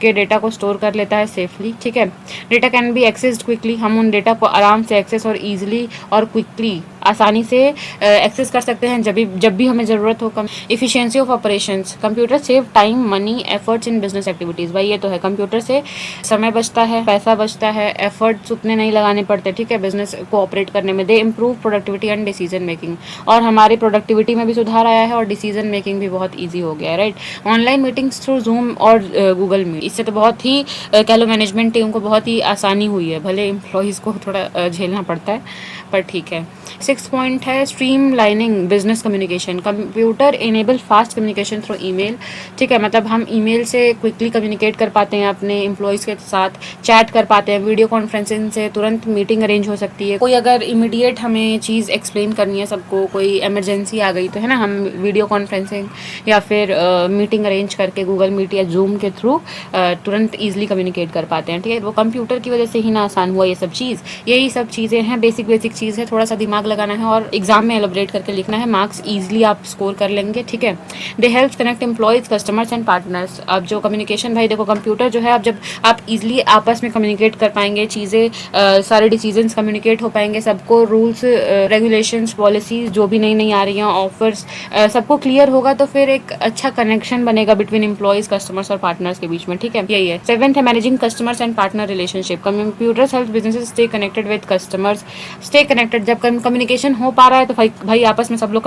के डेटा को स्टोर कर लेता है सेफली, ठीक है। Data can be accessed quickly, हम उन डेटा को आराम से एक्सेस और ईजिली और क्विकली आसानी से एक्सेस कर सकते हैं जब भी हमें ज़रूरत हो। Efficiency of operations, computer save time money efforts in business activities, भाई ये तो है, कंप्यूटर से समय बचता है, पैसा बचता है, एफर्ट्स उतने नहीं लगाने पड़ते, ठीक है, बिजनेस को ऑपरेट करने में। दे improve productivity and decision making, और हमारी प्रोडक्टिविटी में भी सुधार आया है और डिसीजन मेकिंग भी बहुत ईजी हो गया है, right. Online meetings through zoom और गूगल मीट, इससे तो बहुत ही कह लो मैनेजमेंट टीम को बहुत ही आसानी हुई है, भले एम्प्लॉयज़ को थोड़ा झेलना पड़ता है पर ठीक है। 6 पॉइंट है stream lining business communication, computer enable fast communication through email, ठीक है, मतलब हम ईमेल से क्विकली कम्युनिकेट कर पाते हैं अपने एम्प्लॉयज़ के साथ, चैट कर पाते हैं, वीडियो कॉन्फ्रेंसिंग से तुरंत मीटिंग अरेंज हो सकती है। कोई अगर इमीडिएट हमें चीज़ एक्सप्लेन करनी है सबको, कोई इमरजेंसी आ गई तो है ना, हम वीडियो कॉन्फ्रेंसिंग या फिर मीटिंग अरेंज करके गूगल मीट या जूम के थ्रू तुरंत ईजिली कम्युनिकेट कर पाते हैं, ठीक है। वो कंप्यूटर की वजह से ही ना आसान हुआ ये सब चीज़, यही सब चीज़ें हैं, बेसिक चीज़ है, थोड़ा सा दिमाग लगाना है और एग्जाम में एलोबरेट करके लिखना है, मार्क्स ईजिली आप स्कोर कर लेंगे, ठीक है। They help connect employees customers and partners, अब जो कम्युनिकेशन, भाई देखो कंप्यूटर जो है, अब जब आप ईजिली आपस में कम्युनिकेट कर पाएंगे, चीज़ें सारे डिसीजंस कम्युनिकेट हो पाएंगे, सबको रूल्स रेगुलेशंस पॉलिसीज जो भी नई नई आ रही हैं, ऑफर्स सबको क्लियर होगा, तो फिर एक अच्छा कनेक्शन बनेगा बिटवीन एम्प्लॉयज़ कस्टमर्स और पार्टनर्स के बीच में, ठीक है। यही है। 7th है managing customers and partner relationship, computers help businesses stay connected with customers, stay connected, जब कम्युनिकेशन हो पा रहा है तो भाई आपस में सब लोग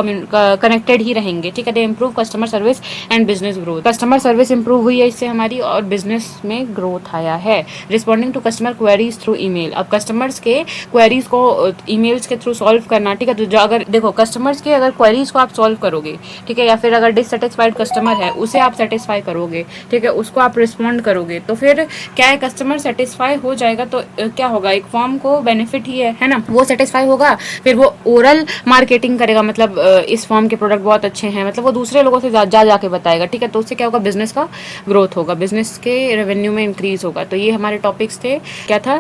कनेक्टेड ही रहेंगे, ठीक है। दे improve customer service and business growth, customer service improve हुई है इससे हमारी, और बिजनेस में ग्रोथ आया है। Responding to customer queries through email, अब कस्टमर्स के क्वेरीज को ईमेल्स के थ्रू सॉल्व करना, ठीक है। तो अगर देखो कस्टमर्स के अगर क्वेरीज को आप सॉल्व करोगे, ठीक है, या फिर अगर डिससेटिस्फाइड कस्टमर है उसे आप सेटिस्फाई करोगे, ठीक है, उसको आप रिस्पॉन्ड करोगे, तो फिर क्या है, कस्टमर सेटिस्फाई हो जाएगा तो क्या होगा, एक फॉर्म को बेनिफिट ही है ना, वो सेटिस्फाई होगा, फिर वो ओरल मार्केटिंग करेगा, मतलब इस फॉर्म के प्रोडक्ट बहुत अच्छे हैं, मतलब वो दूसरे लोगों से जाके बताएगा, ठीक है, तो उससे क्या होगा, बिजनेस का ग्रोथ होगा, बिजनेस के रेवेन्यू में इंक्रीज होगा। तो ये हमारे टॉपिक्स थे, क्या था,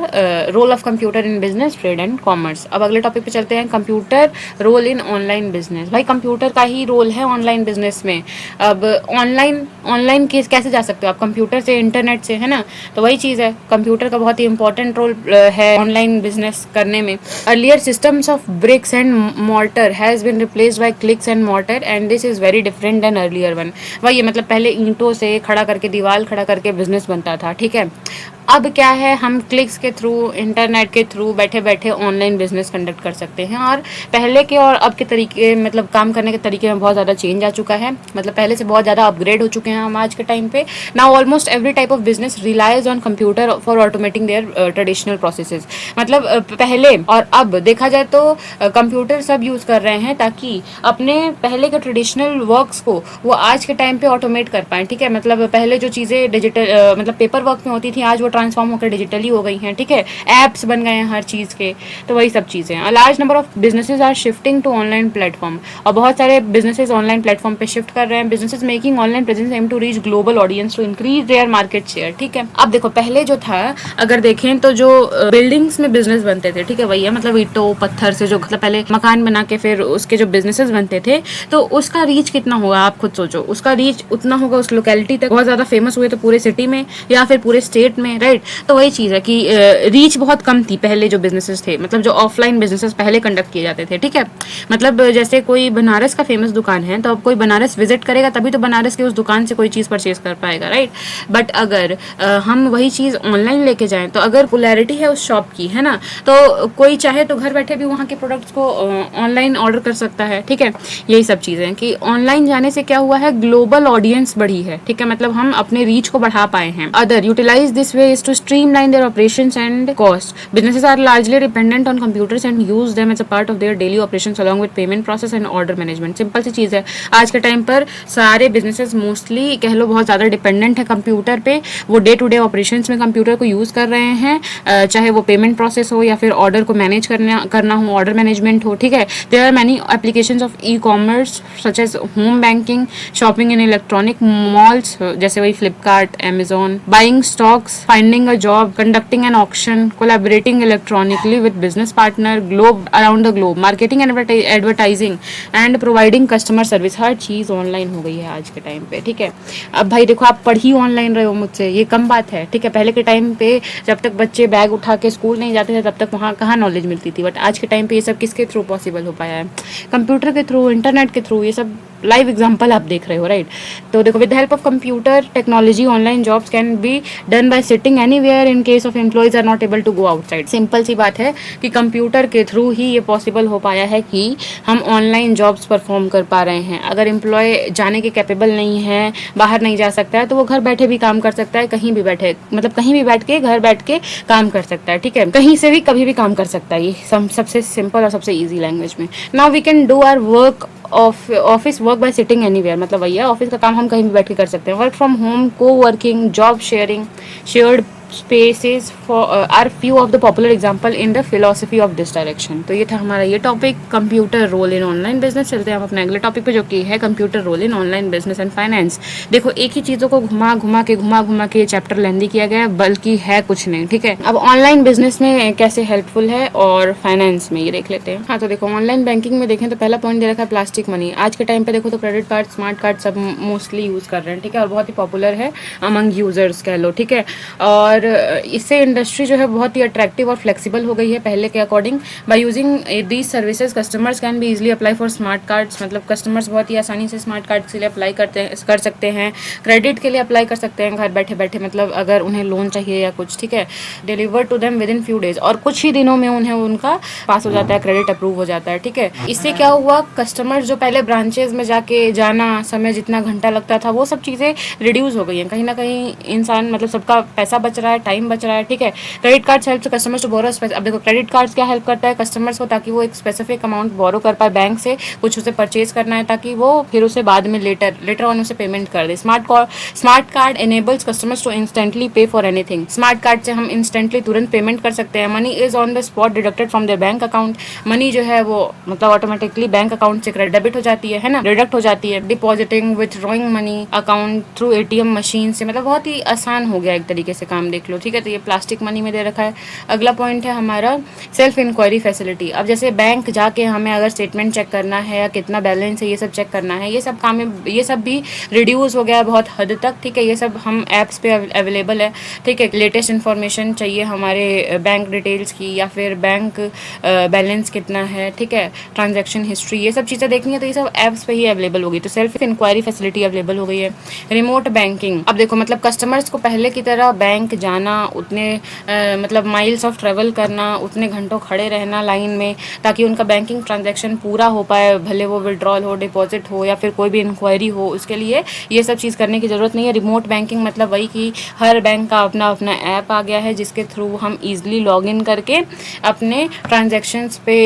role of computer in business, trade and commerce. अब अगले टॉपिक पे चलते हैं, computer role in online business, भाई कंप्यूटर का ही रोल है ऑनलाइन बिजनेस में। अब ऑनलाइन कैसे जा सकते हो आप, कंप्यूटर से, इंटरनेट से, है ना, तो वही चीज़ है, कंप्यूटर का बहुत ही इंपॉर्टेंट रोल है ऑनलाइन बिजनेस करने में। Earlier systems of bricks and mortar has been replaced by clicks and mortar and this is very different than earlier one, वही है, मतलब पहले ईंटों से खड़ा करके, दीवार खड़ा करके बिजनेस बनता था, ठीक है। अब क्या है, हम क्लिक्स के थ्रू, इंटरनेट के थ्रू बैठे बैठे ऑनलाइन बिजनेस कंडक्ट कर सकते हैं, और पहले के और अब के तरीके, मतलब काम करने के तरीके में बहुत ज़्यादा चेंज आ चुका है, मतलब पहले से बहुत ज़्यादा अपग्रेड हो चुके हैं हम आज के टाइम पे। Now almost every type of business relies on computer for automating their traditional processes, मतलब पहले और अब देखा जाए तो कंप्यूटर सब यूज़ कर रहे हैं ताकि अपने पहले के ट्रेडिशनल वर्क्स को वो आज के टाइम पे ऑटोमेट कर पाएँ, ठीक है। मतलब पहले जो चीज़ें डिजिटल मतलब पेपर वर्क में होती थी, आज वो ट्रांसफॉर्म होकर डिजिटली हो गई हैं, ठीक है, ऐप्स बन गए हैं हर चीज़ के, तो वही सब चीज़ें हैं। Large number of businesses are shifting to online platform, और बहुत सारे बिजनेसेस ऑनलाइन प्लेटफॉर्म पे शिफ्ट कर रहे हैं। Businesses making online presence aim to reach global audience to increase their market share, ठीक है। अब देखो पहले जो था, अगर देखें तो जो बिल्डिंग्स में बिजनेस बनते थे, ठीक है, वही है, मतलब ईंटों पत्थर से जो, मतलब पहले मकान बना के फिर उसके जो बिजनेसेस बनते थे, तो उसका रीच कितना होगा आप खुद सोचो, उसका रीच उतना होगा उस लोकेलिटी तक, बहुत ज़्यादा फेमस हुए तो पूरे सिटी में या फिर पूरे स्टेट में, राइट। तो वही चीज़ है कि रीच बहुत कम थी पहले जो बिजनेसेस थे, मतलब जो ऑफलाइन बिजनेसेस पहले कंडक्ट किए जाते थे, ठीक है। मतलब जैसे कोई बनारस का फेमस दुकान है, तो अब कोई बनारस विजिट करेगा तभी तो बनारस की उस दुकान से कोई चीज़ परचेज कर पाएगा, राइट। बट अगर हम वही चीज़ ऑनलाइन लेके जाएं, तो अगर पॉपुलैरिटी है उस शॉप की, है ना, तो कोई चाहे तो घर बैठे भी वहाँ के प्रोडक्ट्स को ऑनलाइन ऑर्डर कर सकता है, ठीक है। यही सब चीज़ें कि ऑनलाइन जाने से क्या हुआ है, ग्लोबल ऑडियंस बढ़ी है, ठीक है, मतलब हम अपने रीच को बढ़ा पाए हैं। Other utilize this way is to streamline their operations and cost. Businesses are largely dependent on computers and use them as a part of their daily operations along with payment process and order management. Simple सी चीज़ है, आज के time पर सारे businesses mostly कह लो बहुत ज़्यादा डिपेंडेंट है कंप्यूटर पे. वो डे टू डे ऑपरेशंस में कंप्यूटर को यूज़ कर रहे हैं, चाहे वो पेमेंट प्रोसेस हो या फिर ऑर्डर को मैनेज करना हो, ऑर्डर मैनेजमेंट हो. ठीक है, there are many applications of e commerce such as home banking, shopping in electronic malls जैसे वही Flipkart, Amazon, buying stocks, finding a job, conducting an auction, collaborating electronically with business partner globe around the globe, marketing advertising and providing customer service. हर चीज़ online हो गई है आज के time पे. ठीक है, अब भाई देखो आप पढ़ ही ऑनलाइन रहे हो मुझसे, ये कम बात है. ठीक है, पहले के टाइम पे जब तक बच्चे बैग उठा के स्कूल नहीं जाते थे तब तक वहाँ कहाँ नॉलेज मिलती थी. बट आज के टाइम पे ये सब किसके थ्रू पॉसिबल हो पाया है? कंप्यूटर के थ्रू, इंटरनेट के थ्रू. ये सब लाइव एग्जांपल आप देख रहे हो, राइट? तो देखो, with the help of computer technology online jobs can be done by sitting anywhere in case of employees are not able to go outside. Simple सी बात है कि कंप्यूटर के थ्रू ही ये पॉसिबल हो पाया है कि हम ऑनलाइन जॉब्स परफॉर्म कर पा रहे हैं. अगर एम्प्लॉय जाने के कैपेबल नहीं है, बाहर नहीं जा सकता है, तो वो घर बैठे भी काम कर सकता है, कहीं भी बैठे, मतलब कहीं भी बैठ के घर बैठ के काम कर सकता है. ठीक है, कहीं से भी कभी भी काम कर सकता है. ये सबसे सिंपल और सबसे ईजी लैंग्वेज में. Now we can do our work office work by sitting anywhere. मतलब भैया ऑफिस का काम हम कहीं भी बैठ के कर सकते हैं. वर्क फ्रॉम होम, को working, job sharing, shared spaces for are few of the popular example in the philosophy of this direction. तो ये था हमारा ये topic, computer role in online business. चलते हैं हम अपने अगले टॉपिक पे जो कि है computer role in online business and finance. देखो, एक ही चीज़ों को घुमा घुमा के ये चैप्टर लेंदी किया गया है, बल्कि है कुछ नहीं. ठीक है, अब ऑनलाइन बिजनेस में कैसे हेल्पफुल है और फाइनेंस में ये देख लेते हैं. हाँ, तो देखो ऑनलाइन बैंकिंग में देखें तो पहला पॉइंट दे रखा है प्लास्टिक मनी. आज के टाइम पे देखो तो क्रेडिट कार्ड, स्मार्ट कार्ड सब मोस्टली यूज़ कर रहे हैं. ठीक है, और बहुत ही पॉपुलर है अमंग यूजर्स कह लो. ठीक है, और इससे इंडस्ट्री जो है बहुत ही अट्रैक्टिव और फ्लेक्सिबल हो गई है पहले के according. By using these services customers can be easily apply for smart cards. मतलब कस्टमर्स बहुत ही आसानी से स्मार्ट कार्ड के लिए अप्लाई कर सकते हैं. क्रेडिट के लिए अप्लाई कर सकते हैं घर बैठे बैठे, मतलब अगर उन्हें लोन चाहिए या कुछ. ठीक है, deliver to them within few days, और कुछ ही दिनों में उन्हें उनका पास हो जाता है, क्रेडिट अप्रूव हो जाता है. ठीक है, इससे क्या हुआ, कस्टमर्स जो पहले ब्रांचेज में जाके जाना, समय जितना घंटा लगता था, वो सब चीज़ें रिड्यूस हो गई हैं. कहीं ना कहीं इंसान, मतलब सबका पैसा बच रहा है, टाइम बच रहा है. ठीक है, credit card help customers to borrow. अब देखो क्रेडिट कार्ड्स क्या हेल्प करता है कस्टमर्स को, ताकि वो एक स्पेसिफिक अमाउंट बोरो कर पाए बैंक से, कुछ उसे परचेज करना है, ताकि वो फिर उसे बाद में लेटर ऑन उसे पेमेंट कर दे. Smart card enables customers to instantly pay for anything. Smart card से हम इंस्टेंटली तुरंत पेमेंट कर सकते हैं. Money is on the spot deducted from their bank account. Money जो है वो मतलब ऑटोमेटिकली बैंक अकाउंट से डेबिट हो जाती है ना, डिडक्ट हो जाती है. Depositing, withdrawing money account through ATM machine से, मतलब बहुत ही आसान हो गया एक तरीके से काम, देख लो. ठीक है, तो ये प्लास्टिक मनी में दे रखा है. अगला पॉइंट है हमारा सेल्फ इंक्वायरी फैसिलिटी. अब जैसे बैंक जाके हमें अगर स्टेटमेंट चेक करना है या कितना बैलेंस है ये सब चेक करना है, ये सब काम, ये सब भी रिड्यूस हो गया है बहुत हद तक. ठीक है, ये सब हम ऐप्स पे अवेलेबल है. ठीक है, लेटेस्ट इन्फॉर्मेशन चाहिए हमारे बैंक डिटेल्स की, या फिर बैंक बैलेंस कितना है, ठीक है, ट्रांजैक्शन हिस्ट्री, ये सब चीज़ें देखनी है तो ये सब ऐप्स पे ही अवेलेबल होगी. तो सेल्फ इंक्वायरी फैसिलिटी अवेलेबल हो गई है. रिमोट बैंकिंग, अब देखो मतलब कस्टमर्स को पहले की तरह बैंक जाना, उतने मतलब माइल्स ऑफ ट्रेवल करना, उतने घंटों खड़े रहना लाइन में, ताकि उनका बैंकिंग ट्रांजैक्शन पूरा हो पाए, भले वो विड्रॉल हो, डिपॉजिट हो, या फिर कोई भी इंक्वायरी हो, उसके लिए ये सब चीज़ करने की ज़रूरत नहीं है. रिमोट बैंकिंग मतलब वही कि हर बैंक का अपना अपना ऐप आ गया है, जिसके थ्रू हम ईजिली लॉग इन करके अपने ट्रांजेक्शन्स पे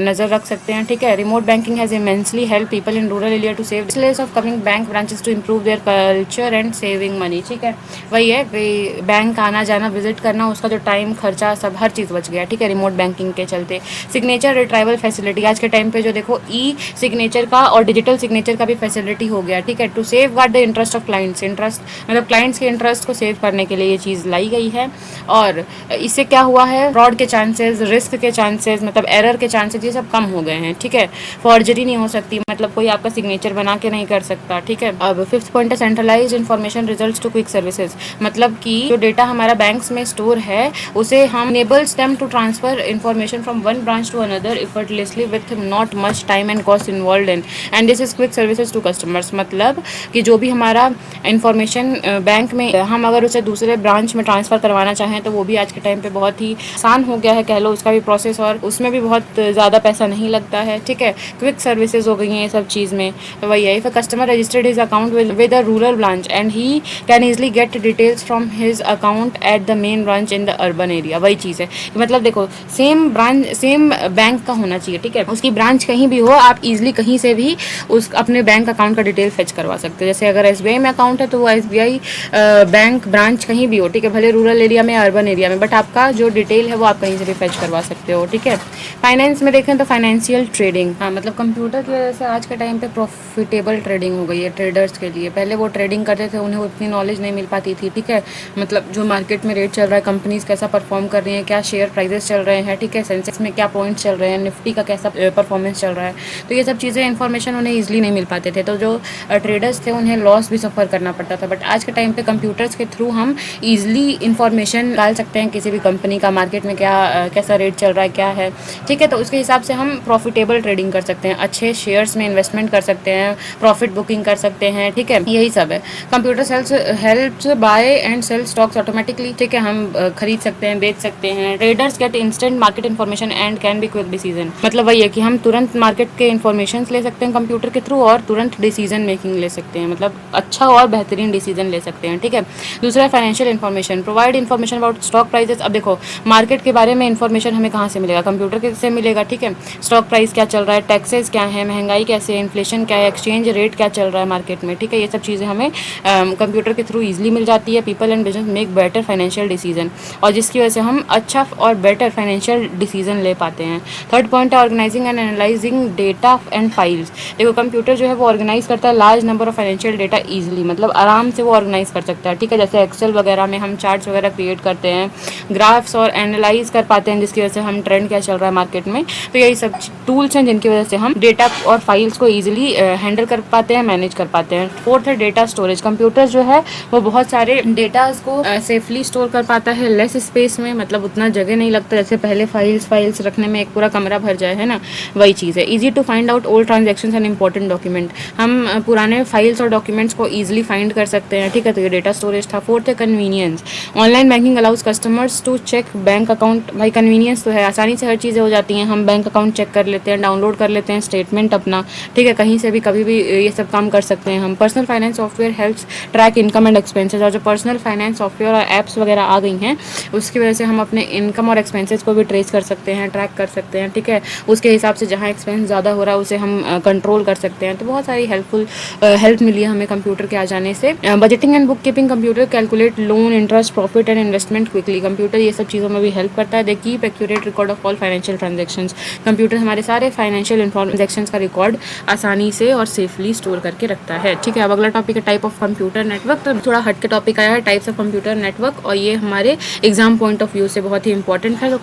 नज़र रख सकते हैं. ठीक है, remote banking has immensely help people in rural area to save less of coming bank branches to improve their culture and saving money. ठीक है, वही है कि बैंक आना जाना, विजिट करना, उसका जो टाइम, खर्चा, सब हर चीज़ बच गया. ठीक है, रिमोट बैंकिंग के चलते. सिग्नेचर रिट्राइवल फैसिलिटी, आज के टाइम पे जो देखो ई सिग्नेचर का और डिजिटल सिग्नेचर का भी फैसिलिटी हो गया. ठीक है, to safeguard the interest of clients. Interest मतलब क्लाइंट्स के इंटरेस्ट को सेव करने के लिए ये चीज़ लाई गई है. और इससे क्या हुआ है, फ्रॉड के चांसेस, रिस्क के चांसेस, मतलब एरर के चांसेस, ये सब कम हो गए हैं. ठीक है, फॉर्जरी नहीं हो सकती, मतलब कोई आपका सिग्नेचर बना के नहीं कर सकता. ठीक है, अब फिफ्थ पॉइंट है centralized information results to quick services. मतलब कि जो डेटा हमारा बैंक्स में स्टोर है, उसे हम enables them to transfer information from one branch to another effortlessly with not much time and cost involved in, and this is quick services to customers. मतलब कि जो भी हमारा इंफॉर्मेशन बैंक में हम अगर उसे दूसरे ब्रांच में ट्रांसफ़र करवाना चाहें तो वो भी आज के टाइम पे बहुत ही आसान हो गया है, कह लो, उसका भी प्रोसेस, और उसमें भी बहुत ज़्यादा पैसा नहीं लगता है. ठीक है, क्विक सर्विसेज हो गई हैं ये सब चीज़ में. तो वही है, if a customer registered his account with a rural branch and he can easily get details from his account account at the main branch in the urban area. वही चीज़ है, मतलब देखो सेम ब्रांच सेम बैंक का होना चाहिए, ठीक है। उसकी ब्रांच कहीं भी हो, आप इजीली कहीं से भी उस अपने बैंक अकाउंट का डिटेल फेच करवा सकते हैं। जैसे अगर एसबीआई में अकाउंट है तो वो एसबीआई बैंक ब्रांच कहीं भी हो, ठीक है, भले रूरल एरिया में या अर्बन एरिया में, बट आपका जो डिटेल है वो आप कहीं से भी फेच करवा सकते हो, ठीक है। फाइनेंस में देखें तो फाइनेंशियल ट्रेडिंग, हाँ मतलब कंप्यूटर की वजह से आज के टाइम पे प्रॉफिटेबल ट्रेडिंग हो गई है ट्रेडर्स के लिए। पहले वो ट्रेडिंग करते थे, उन्हें उतनी नॉलेज नहीं मिल पाती थी, ठीक है। मतलब जो मार्केट में रेट चल रहा है, कंपनीज कैसा परफॉर्म कर रही हैं, क्या शेयर प्राइजेस चल रहे हैं, ठीक है, सेंसेक्स में क्या पॉइंट्स चल रहे हैं, निफ्टी का कैसा परफॉर्मेंस चल रहा है, तो ये सब चीज़ें इन्फॉर्मेशन उन्हें ईजिली नहीं मिल पाते थे। तो जो ट्रेडर्स थे उन्हें लॉस भी सफ़र करना पड़ता था। बट आज के टाइम पे कंप्यूटर्स के थ्रू हम ईजिली इन्फॉर्मेशन डाल सकते हैं किसी भी कंपनी का, मार्केट में क्या कैसा रेट चल रहा है, क्या है, ठीक है। तो उसके हिसाब से हम प्रॉफिटेबल ट्रेडिंग कर सकते हैं, अच्छे शेयर्स में इन्वेस्टमेंट कर सकते हैं, प्रॉफिट बुकिंग कर सकते हैं, ठीक है। यही सब है। Computer helps buy and sell stocks automatically, ठीक है, हम खरीद सकते हैं, बेच सकते हैं। Traders get instant market information and can be quick decision, मतलब वही है कि हम तुरंत मार्केट के इन्फॉर्मेशन ले सकते हैं कंप्यूटर के थ्रू और तुरंत डिसीजन मेकिंग ले सकते हैं, मतलब अच्छा और बेहतरीन डिसीजन ले सकते हैं, ठीक है। दूसरा financial information, provide information about stock prices. अब देखो मार्केट के बारे में इन्फॉर्मेशन हमें कहाँ से मिलेगा, कंप्यूटर के से मिलेगा, ठीक है। स्टॉक प्राइस क्या चल रहा है, टैक्सेस क्या है, महंगाई कैसे है, इन्फ्लेशन क्या है, एक्सचेंज रेट क्या चल रहा है मार्केट में, ठीक है। ये सब चीज़ें हमें कंप्यूटर के थ्रू ईजिली मिल जाती है। People and business make better financial decision, और जिसकी वजह से हम अच्छा और बेटर फाइनेंशियल डिसीजन ले पाते हैं। थर्ड पॉइंट है organizing and analyzing data and files. देखो कंप्यूटर जो है वो ऑर्गेनाइज करता है large number of financial data easily, मतलब आराम से वो ऑर्गेनाइज कर सकता है, ठीक है। जैसे एक्सेल वगैरह में हम चार्ट्स वगैरह क्रिएट करते हैं, ग्राफ्स और एनालाइज कर पाते हैं, जिसकी वजह से हम ट्रेंड क्या चल रहा है मार्केट में। तो यही सब टूल्स हैं जिनकी वजह से हम डेटा और फाइल्स को ईजिली हैंडल कर पाते हैं, मैनेज कर पाते हैं। फोर्थ है डेटा स्टोरेज। कंप्यूटर जो है वो बहुत सारे डेटाज को सेफली स्टोर कर पाता है लेस स्पेस में, मतलब उतना जगह नहीं लगता जैसे पहले फाइल्स रखने में एक पूरा कमरा भर जाए, है ना, वही चीज़ है। Easy to find out old transactions and important document, हम पुराने फाइल्स और डॉक्यूमेंट्स को ईजिली फाइंड कर सकते हैं, ठीक है। तो ये डेटा स्टोरेज था। फोर्थ है convenience. Online banking allows customers to check bank account. भाई कन्वीनियंस तो है, आसानी से हर चीज़ें हो जाती हैं, हम बैंक अकाउंट चेक कर लेते हैं, डाउनलोड कर लेते हैं स्टेटमेंट अपना, ठीक है, कहीं से भी कभी भी ये सब काम कर सकते हैं हम। Personal finance software helps track income and expenses, और जो पर्सनल फाइनेंस सॉफ्टवेयर और ऐप्स वगैरह आ गई हैं उसकी वजह से हम अपने इनकम और एक्सपेंसेस को भी ट्रेस कर सकते हैं, ट्रैक कर सकते हैं, ठीक है। उसके हिसाब से जहाँ एक्सपेंस ज़्यादा हो रहा है उसे हम कंट्रोल कर सकते हैं। तो बहुत सारी हेल्प मिली है हमें कंप्यूटर के आ जाने से। Budgeting and book keeping, computer calculate loan, interest, profit and investment quickly. Computer ये सब चीज़ों में भी हेल्प करता है। They keep accurate record of all financial transactions. Computer हमारे सारे फाइनेंशियल ट्रांजेक्शंस का रिकॉर्ड आसानी से और सेफली स्टोर करके रखता है, ठीक है। अब अगला टॉपिक है टाइप ऑफ कंप्यूटर नेटवर्क। तो थोड़ा हट के टॉपिक आया है, टाइप्स ऑफ कंप्यूटर नेटवर्क, और ये हमारे एग्जाम पॉइंट ऑफ व्यू से बहुत ही इंपॉर्टेंट है।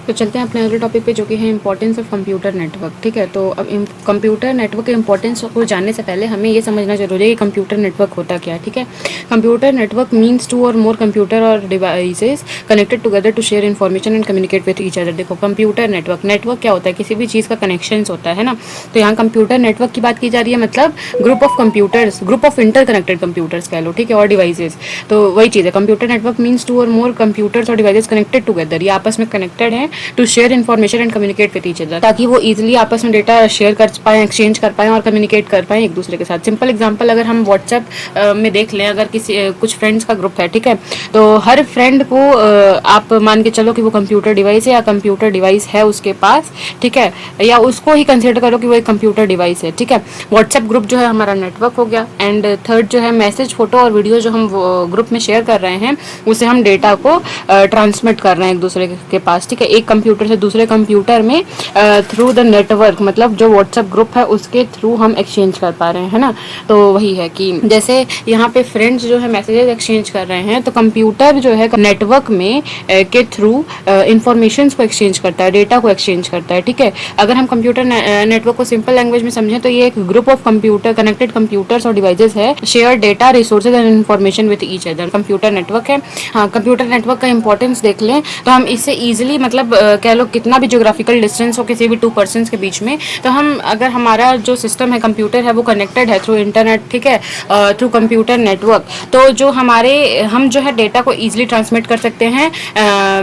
तो चलते हैं अपने अगले टॉपिक पे जो कि है इंपॉर्टेंस ऑफ कंप्यूटर नेटवर्क, ठीक है। तो अब कंप्यूटर नेटवर्क के इंपॉर्टेंस को जानने से पहले हमें ये समझना जरूरी है कि कंप्यूटर नेटवर्क होता क्या है, ठीक है। Computer network means two or more computer और devices connected together to share information and communicate with each other. देखो कंप्यूटर नेटवर्क क्या होता है, किसी भी चीज़ का कनेक्शन होता है ना। तो यहाँ कंप्यूटर नेटवर्क की बात की जा रही है, मतलब group of computers, group of interconnected computers कह लो, ठीक है, और डिवाइसेस। तो वही चीज़ है, computer network means two or more computers और डिवाइसेस कनेक्टेड टुगेदर, ये आपस में कनेक्टेड हैं to share information and communicate with each other, ताकि वो इजीली आपस में डेटा शेयर कर पाएँ, एक्सचेंज कर पाएँ और कम्युनिकेट कर पाएँ एक दूसरे के साथ। सिंपल एग्जांपल अगर हम व्हाट्सएप में देख लें, अगर किसी कुछ फ्रेंड्स का ग्रुप है, ठीक है, तो हर फ्रेंड को आप मान के चलो कि वो कंप्यूटर डिवाइस है या कंप्यूटर डिवाइस है उसके पास, ठीक है, या उसको ही कंसिडर करो कि वो एक कंप्यूटर डिवाइस है, ठीक है। व्हाट्सएप ग्रुप जो है हमारा नेटवर्क हो गया। एंड थर्ड जो है मैसेज, फोटो और वीडियो जो हम ग्रुप में शेयर कर रहे हैं उसे हम डेटा को ट्रांसमिट कर रहे हैं एक दूसरे के पास, ठीक है, एक कंप्यूटर से दूसरे कंप्यूटर में थ्रू द नेटवर्क, मतलब जो व्हाट्सएप ग्रुप है उसके थ्रू हम एक्सचेंज कर पा रहे हैं, है ना। तो वही है कि जैसे यहाँ पे फ्रेंड्स जो है मैसेजेस एक्सचेंज कर रहे हैं, तो कंप्यूटर जो है नेटवर्क में के थ्रू इंफॉर्मेशन को एक्सचेंज करता है, डेटा को एक्सचेंज करता है, ठीक है। अगर हम कंप्यूटर नेटवर्क को सिंपल लैंग्वेज में समझें तो ये एक group of computer connected computers और डिवाइसेस है, share data, resources and information with each other, computer network है। हाँ, कंप्यूटर नेटवर्क का इंपॉर्टेंस देख लें तो हम इससे ईजिली मतलब मतलब कह लो कितना भी ज्योग्राफिकल डिस्टेंस हो किसी भी टू पर्सन्स के बीच में, तो हम अगर हमारा जो सिस्टम है कंप्यूटर है वो कनेक्टेड है थ्रू इंटरनेट, ठीक है, थ्रू कंप्यूटर नेटवर्क, तो जो हम जो है डेटा को ईजिली ट्रांसमिट कर सकते हैं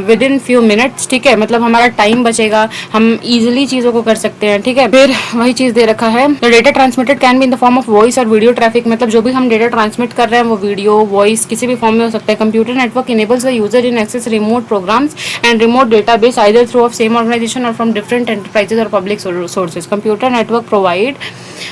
विद इन फ्यू मिनट्स, ठीक है, मतलब हमारा टाइम बचेगा, हम ईजिली चीज़ों को कर सकते हैं, ठीक है। फिर वही चीज़ दे रखा है, data transmitted can be in the form of voice और वीडियो ट्रैफिक, मतलब जो भी हम डेटा ट्रांसमिट कर रहे हैं वो वीडियो वॉइस किसी भी फॉर्म में हो सकता है। Computer network enables the user in access remote programs and remote database either through of same organization or from different enterprises or public sources. Computer network provide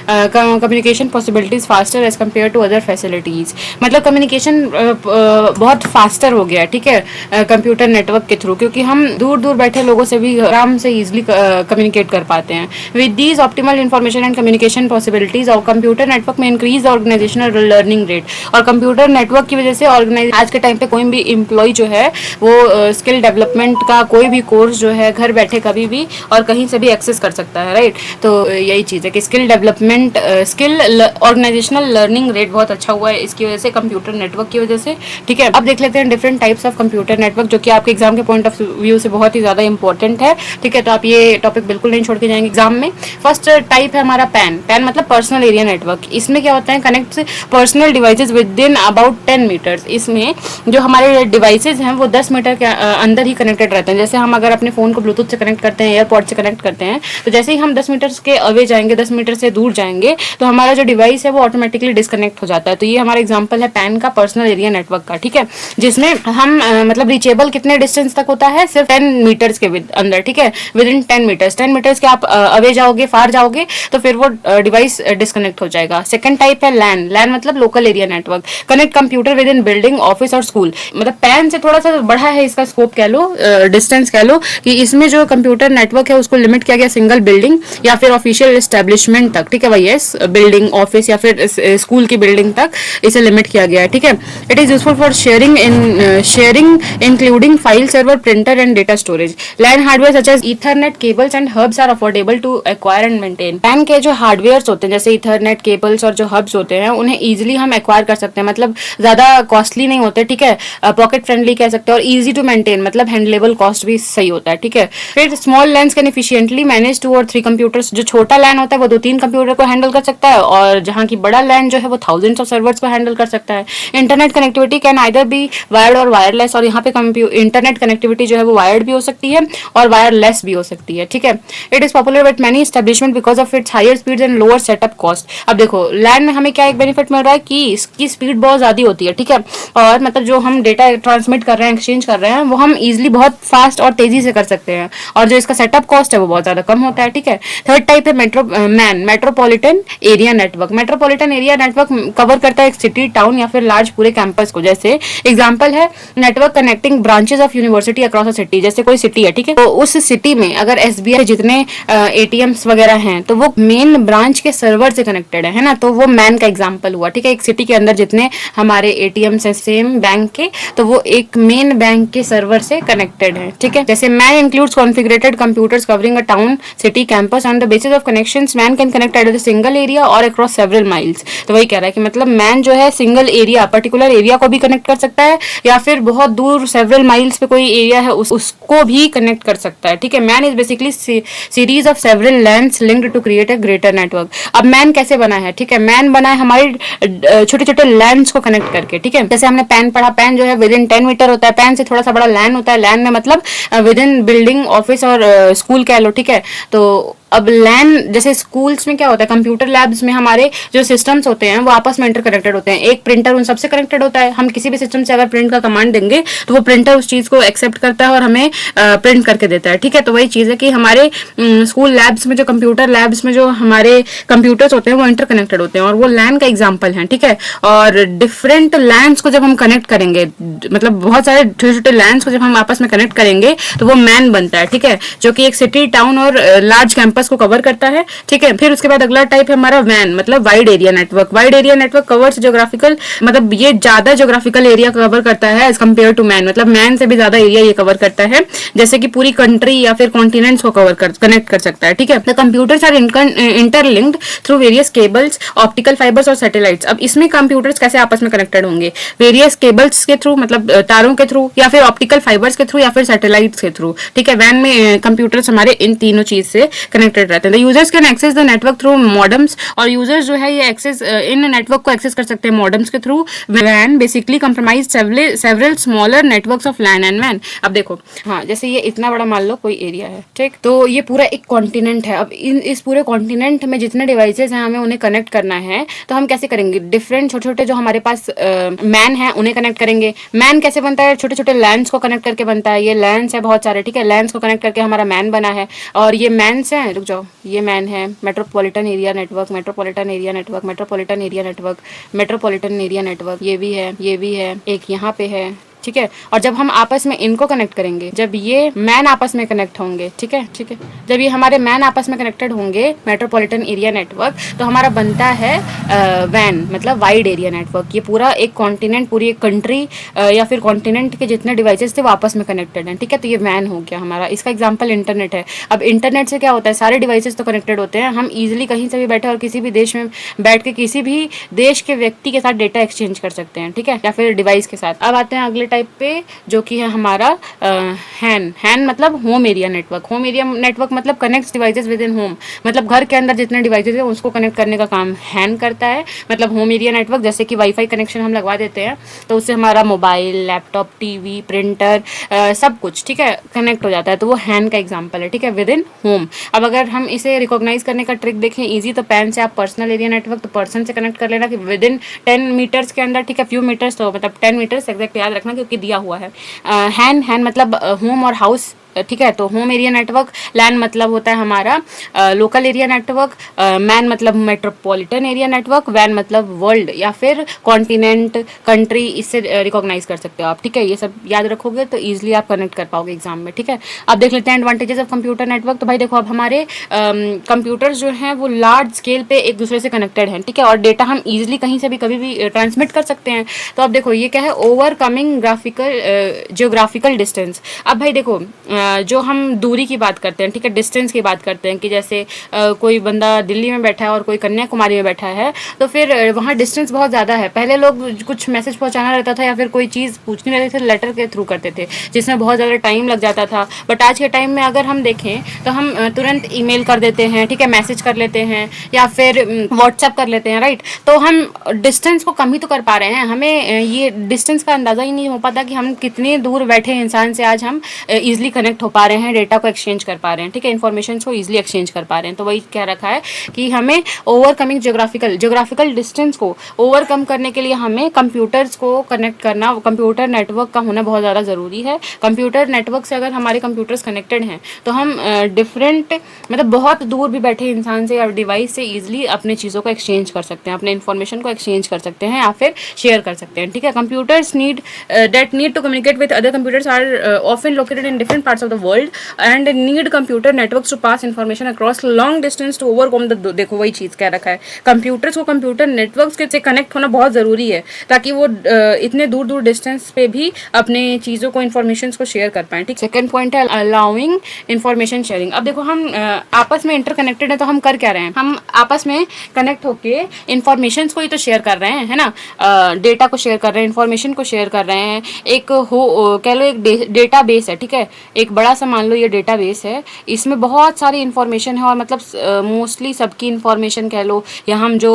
communication possibilities faster as compare to other facilities, मतलब communication बहुत faster हो गया है, ठीक है, computer network के through, क्योंकि हम दूर दूर बैठे लोगों से भी आराम से ईजिली कम्युनिकेट कर पाते हैं। With these optimal information and communication possibilities और कंप्यूटर नेटवर्क में इंक्रीज ऑर्गेनाइजेशनल लर्निंग रेट, और कंप्यूटर नेटवर्क की वजह से आज के टाइम पे कोई भी एम्प्लॉय जो है वो स्किल डेवलपमेंट का कोई भी कोर्स जो है घर बैठे कभी भी और कहीं से भी एक्सेस कर सकता है, राइट। तो यही चीज़ है कि skill development organizational learning rate बहुत अच्छा हुआ है इसकी वजह से, कंप्यूटर नेटवर्क की वजह से, ठीक है। अब देख लेते हैं different types of computer network, जो कि आपके एग्जाम के पॉइंट ऑफ व्यू से बहुत ही ज़्यादा इंपॉर्टेंट है, ठीक है। तो आप ये टॉपिक बिल्कुल नहीं छोड़ के जाएंगे एग्जाम में। फर्स्ट टाइप है हमारा पैन मतलब पर्सनल एरिया नेटवर्क। इसमें क्या होता है, connect personal devices within about 10 metres. इसमें जो हमारे डिवाइसेज हैं वो 10 मीटर के अंदर ही कनेक्टेड रहते हैं। जैसे हम अगर अपने फ़ोन को ब्लूटूथ से कनेक्ट करते हैं, एयरपॉड से कनेक्ट करते हैं, तो जैसे ही हम 10 मीटर के अवे जाएंगे, 10 मीटर से दूर जाएंगे, तो हमारा जो डिवाइस है वो ऑटोमेटिकली डिस्कनेक्ट हो जाता है। तो ये हमारा एग्जांपल है पैन का, पर्सनल एरिया नेटवर्क का, ठीक है, जिसमें हम मतलब रीचेबल कितने डिस्टेंस तक होता है, सिर्फ 10 मीटर्स के अंदर, ठीक है, विद इन 10 मीटर्स के आप अवे जाओगे, फार जाओगे, तो फिर वो डिवाइस डिस्कनेक्ट हो जाएगा। सेकंड टाइप है लैन मतलब local area network, connect computer with in building, office और स्कूल। मतलब पैन से थोड़ा सा बढ़ा है इसका स्कोप, कह लो डिस्टेंस कह लो, कि इसमें जो कंप्यूटर नेटवर्क है उसको लिमिट किया गया सिंगल बिल्डिंग या फिर ऑफिशियल एस्टेब्लिशमेंट तक, ठीक है भाई, यस, बिल्डिंग, ऑफिस या फिर स्कूल की बिल्डिंग तक इसे लिमिट किया गया है, ठीक है। It is useful for sharing including file server, printer and data storage. LAN hardware such as Ethernet cables and hubs are affordable to acquire and maintain. PAN के जो हार्डवेयर्स होते हैं जैसे ईथरनेट केबल्स और जो हब्स होते हैं उन्हें ईजिली हम एक्वायर कर सकते हैं, मतलब ज्यादा कॉस्टली नहीं होते, ठीक है, पॉकेट फ्रेंडली कह सकते हैं, और इजी टू मेंटेन मतलब हैंडलेबल कॉस्ट भी सही होता है, ठीक है। फिर small lens can efficiently manage 2 और 3 कंप्यूटर्स। जो छोटा लैन होता है वो 2-3 कंप्यूटर को हैंडल कर सकता है, और जहाँ की बड़ा लैन जो है वो थाउजेंड्स ऑफ सर्वर्स को हैंडल कर सकता है। Internet connectivity can either be wired or wireless, और यहाँ पे इंटरनेट कनेक्टिविटी जो है वो वायर्ड भी हो सकती है और वायरलेस भी हो सकती है, ठीक है। It is popular with many establishment because of its higher speed and lower setup cost. अब देखो लैन में हमें क्या एक बेनिफिट मिल रहा है कि इसकी स्पीड बहुत ज्यादा होती है, ठीक है, और मतलब जो हम डेटा ट्रांसमिट कर रहे हैं, एक्सचेंज कर रहे हैं, वो हम इजिली बहुत फास्ट और तेजी से कर सकते हैं, और जो इसका सेटअप कॉस्ट है वो बहुत ज्यादा कम होता है, ठीक है। थर्ड टाइप है metropolitan area network. Metropolitan area network cover करता है एक सिटी, टाउन या फिर लार्ज पूरे कैंपस को। जैसे एग्जांपल है network connecting branches of university across a city. जैसे कोई सिटी है, ठीक है, तो उस सिटी में अगर एसबीआई जितने एटीएम्स वगैरह हैं तो वो मेन ब्रांच के सर्वर से कनेक्टेड है ना, तो वो मैन का एग्जांपल हुआ, ठीक है। एक सिटी के अंदर जितने हमारे एटीएम्स हैं सेम बैंक के, तो वो एक मेन बैंक के सर्वर से कनेक्टेड है, ठीक है। जैसे MAN includes configurated computers covering a town, city, campus on the basis of connections MAN can connect at a single area और अक्रॉस सेवरल माइल्स। तो वही कह रहा है कि मतलब मैन जो है सिंगल एरिया, पर्टिकुलर एरिया को भी कनेक्ट कर सकता है, या फिर बहुत दूर सेवरल माइल्स पे कोई एरिया है उसको भी कनेक्ट कर सकता है, ठीक है। MAN is basically series of several LANs linked to create a greater network. अब मैन कैसे बना है, ठीक है, मैन बना है हमारे छोटे छोटे लैंड्स को कनेक्ट करके, ठीक है। जैसे हमने पैन पढ़ा, पैन जो है विद इन 10 मीटर होता है, पैन से थोड़ा सा बड़ा लैन होता है, लैन में मतलब विद इन बिल्डिंग, ऑफिस और स्कूल कह लो, ठीक है। तो अब लैन जैसे स्कूल्स में क्या होता है, कंप्यूटर लैब्स में हमारे जो सिस्टम्स होते हैं वो आपस में इंटरकनेक्टेड होते हैं, एक प्रिंटर उन सबसे कनेक्टेड होता है। हम किसी भी सिस्टम से अगर प्रिंट का कमांड देंगे तो वो प्रिंटर उस चीज को एक्सेप्ट करता है और हमें प्रिंट करके देता है, ठीक है। तो वही चीज है कि हमारे स्कूल लैब्स में, जो कंप्यूटर लैब्स में जो हमारे कंप्यूटर्स होते हैं वो इंटरकनेक्टेड होते हैं, और वो लैन का एग्जाम्पल है, ठीक है। और डिफरेंट लैंड्स को जब हम कनेक्ट करेंगे, मतलब बहुत सारे छोटे छोटे लैंड्स को जब हम आपस में कनेक्ट करेंगे तो वो मैन बनता है, ठीक है, जो कि एक सिटी, टाउन और लार्ज कैंपस कैंपस को कवर करता है, ठीक है। फिर उसके बाद अगला टाइप है हमारा वैन, मतलब wide area network. Wide area network covers geographical, मतलब ये ज्यादा ज्योग्राफिकल एरिया कवर करता है एज कम्पेयर टू मैन, मतलब मैन से भी ज्यादा एरिया ये कवर करता है, जैसे कि पूरी कंट्री या फिर कॉन्टिनेंट्स को कनेक्ट कर सकता है, ठीक है। The computers are interlinked through various cables, optical fibres और सैटेलाइट्स। अब इसमें कंप्यूटर्स कैसे आपस में कनेक्टेड होंगे? वेरियस केबल्स के थ्रू, मतलब तारों के थ्रू, या फिर ऑप्टिकल फाइबर्स के थ्रू, या फिर सैटेलाइट्स के थ्रू, ठीक है। वैन में कंप्यूटर्स हमारे इन तीनों चीज से कनेक्टेड रहते हैं। The users can access the network through modems, और यूजर्स जो है ये एक्सेस इन नेटवर्क को एक्सेस कर सकते हैं मॉडम्स के through. Van basically compromise several smaller networks of LAN and when. अब देखो, हाँ, जैसे ये इतना बड़ा मान लो कोई एरिया है, ठीक, तो ये पूरा एक कॉन्टिनेंट है। अब इस पूरे कॉन्टिनेंट में जितने डिवाइसेस हैं हमें उन्हें कनेक्ट करना है, तो हम कैसे करेंगे? डिफरेंट छोटे छोटे जो हमारे पास मैन है उन्हें कनेक्ट करेंगे। मैन कैसे बनता है? छोटे छोटे लैंड्स को कनेक्ट करके बनता है। ये लैंड्स है बहुत सारे, ठीक है, लैंड्स को कनेक्ट करके हमारा मैन बना है। और ये मैन्स हैं, रुक जाओ, ये मैन है metropolitan area network, metropolitan area network, metropolitan area network, metropolitan area network, ये भी है, ये भी है, एक यहाँ पे है, ठीक है। और जब हम आपस में इनको कनेक्ट करेंगे, जब ये मैन आपस में कनेक्ट होंगे, ठीक है, ठीक है, जब ये हमारे मैन आपस में कनेक्टेड होंगे, मेट्रोपॉलिटन एरिया नेटवर्क, तो हमारा बनता है वैन, मतलब वाइड एरिया नेटवर्क। ये पूरा एक कॉन्टिनेंट, पूरी एक कंट्री या फिर कॉन्टिनेंट के जितने डिवाइसेस थे वो आपस में कनेक्टेड हैं, ठीक है। तो ये वैन हो गया हमारा। इसका एग्जाम्पल इंटरनेट है। अब इंटरनेट से क्या होता है? सारे डिवाइसेस तो कनेक्टेड होते हैं, हम ईजिली कहीं से भी बैठे और किसी भी देश में बैठ के किसी भी देश के व्यक्ति के साथ डेटा एक्सचेंज कर सकते हैं, ठीक है, या फिर डिवाइस के साथ। अब आते हैं अगले टाइप पे, जो कि है हमारा हैन मतलब home area network. Home area network मतलब connects devices within home, मतलब घर के अंदर जितने डिवाइसेस हैं उसको कनेक्ट करने का काम हैन करता है। मतलब होम एरिया नेटवर्क, जैसे कि वाईफाई कनेक्शन हम लगवा देते हैं तो उससे हमारा मोबाइल, लैपटॉप, टीवी, प्रिंटर, सब कुछ, ठीक है, कनेक्ट हो जाता है, तो वो हैन का एग्जाम्पल है, ठीक है, विद इन होम। अब अगर हम इसे रिकॉग्नाइज करने का ट्रिक देखें ईजी, तो पैन से आप पर्सनल एरिया नेटवर्क, तो पर्सन से कनेक्ट कर लेना कि विद इन 10 मीटर्स के अंदर, ठीक है, फ्यू मीटर्स, तो मतलब 10 मीटर्स एग्जैक्ट याद रखना क्योंकि दिया हुआ है। हैन मतलब होम और हाउस, ठीक है। तो होम एरिया नेटवर्क, लैन मतलब होता है हमारा लोकल एरिया नेटवर्क, मैन मतलब मेट्रोपॉलिटन एरिया नेटवर्क, वैन मतलब वर्ल्ड या फिर कॉन्टिनेंट, कंट्री, इससे रिकॉग्नाइज कर सकते हो आप, ठीक है। ये सब याद रखोगे तो ईजिली आप कनेक्ट कर पाओगे एग्जाम में, ठीक है। अब देख लेते हैं एडवांटेजेस ऑफ कंप्यूटर नेटवर्क। तो भाई देखो, अब हमारे कंप्यूटर्स जो हैं वो लार्ज स्केल पे एक दूसरे से कनेक्टेड हैं, ठीक है, और डेटा हम ईजिली कहीं से भी कभी भी ट्रांसमिट कर सकते हैं। तो अब देखो ये क्या है? Overcoming geographical distance. अब भाई देखो, जो हम दूरी की बात करते हैं, ठीक है, डिस्टेंस की बात करते हैं कि जैसे कोई बंदा दिल्ली में बैठा है और कोई कन्याकुमारी में बैठा है, तो फिर वहाँ डिस्टेंस बहुत ज़्यादा है। पहले लोग कुछ मैसेज पहुँचाना रहता था या फिर कोई चीज़ पूछनी रहती थी, लेटर के थ्रू करते थे जिसमें बहुत ज़्यादा टाइम लग जाता था। बट आज के टाइम में अगर हम देखें तो हम तुरंत ईमेल कर देते हैं, ठीक है, मैसेज कर लेते हैं या फिर व्हाट्सएप कर लेते हैं, राइट। तो हम डिस्टेंस को कम ही तो कर पा रहे हैं, हमें ये डिस्टेंस का अंदाज़ा ही नहीं हो पाता कि हम कितने दूर बैठे इंसान से आज हम ईजिली कनेक्ट हो पा रहे हैं, डेटा को एक्सचेंज कर पा रहे हैं, ठीक है, इन्फॉर्मेशन को ईजिली एक्सचेंज कर पा रहे हैं। तो वही कह रखा है कि हमें ओवरकमिंग ज्योग्राफिकल डिस्टेंस को ओवरकम करने के लिए हमें कंप्यूटर्स को कनेक्ट करना, कंप्यूटर नेटवर्क का होना बहुत ज़्यादा ज़रूरी है। कंप्यूटर नेटवर्क से अगर हमारे कंप्यूटर्स कनेक्टेड हैं तो हम डिफरेंट, मतलब बहुत दूर भी बैठे इंसान से या डिवाइस से ईजिली अपने चीज़ों को एक्सचेंज कर सकते हैं, अपने इन्फॉर्मेशन को एक्सचेंज कर सकते हैं या फिर शेयर कर सकते हैं, ठीक है। Computers need to communicate with other computers are often located in different parts of the world and need computer networks to pass information across long distance to overcome the, देखो वही चीज़ कह रखा है, कंप्यूटर्स को कंप्यूटर नेटवर्क्स से connect होना बहुत ज़रूरी है ताकि वो इतने दूर दूर डिस्टेंस पे भी अपने चीज़ों को, इन्फॉर्मेशन को शेयर कर पाएँ, ठीक। सेकंड पॉइंट है अलाउइंग इन्फॉर्मेशन शेयरिंग। अब देखो, हम आपस में इंटरकनेक्टेड है तो हम कर क्या रहे हैं? हम आपस में कनेक्ट होके इन्फॉर्मेशन को ही तो शेयर कर रहे हैं, है ना, डेटा को शेयर कर रहे हैं, इन्फॉर्मेशन को शेयर कर रहे हैं। एक कह लो एक डेटा बेस है, ठीक है, एक बड़ा सा मान लो ये डेटा बेस है, इसमें बहुत सारी इन्फॉर्मेशन है और मतलब मोस्टली सबकी इन्फॉर्मेशन कह लो, या हम जो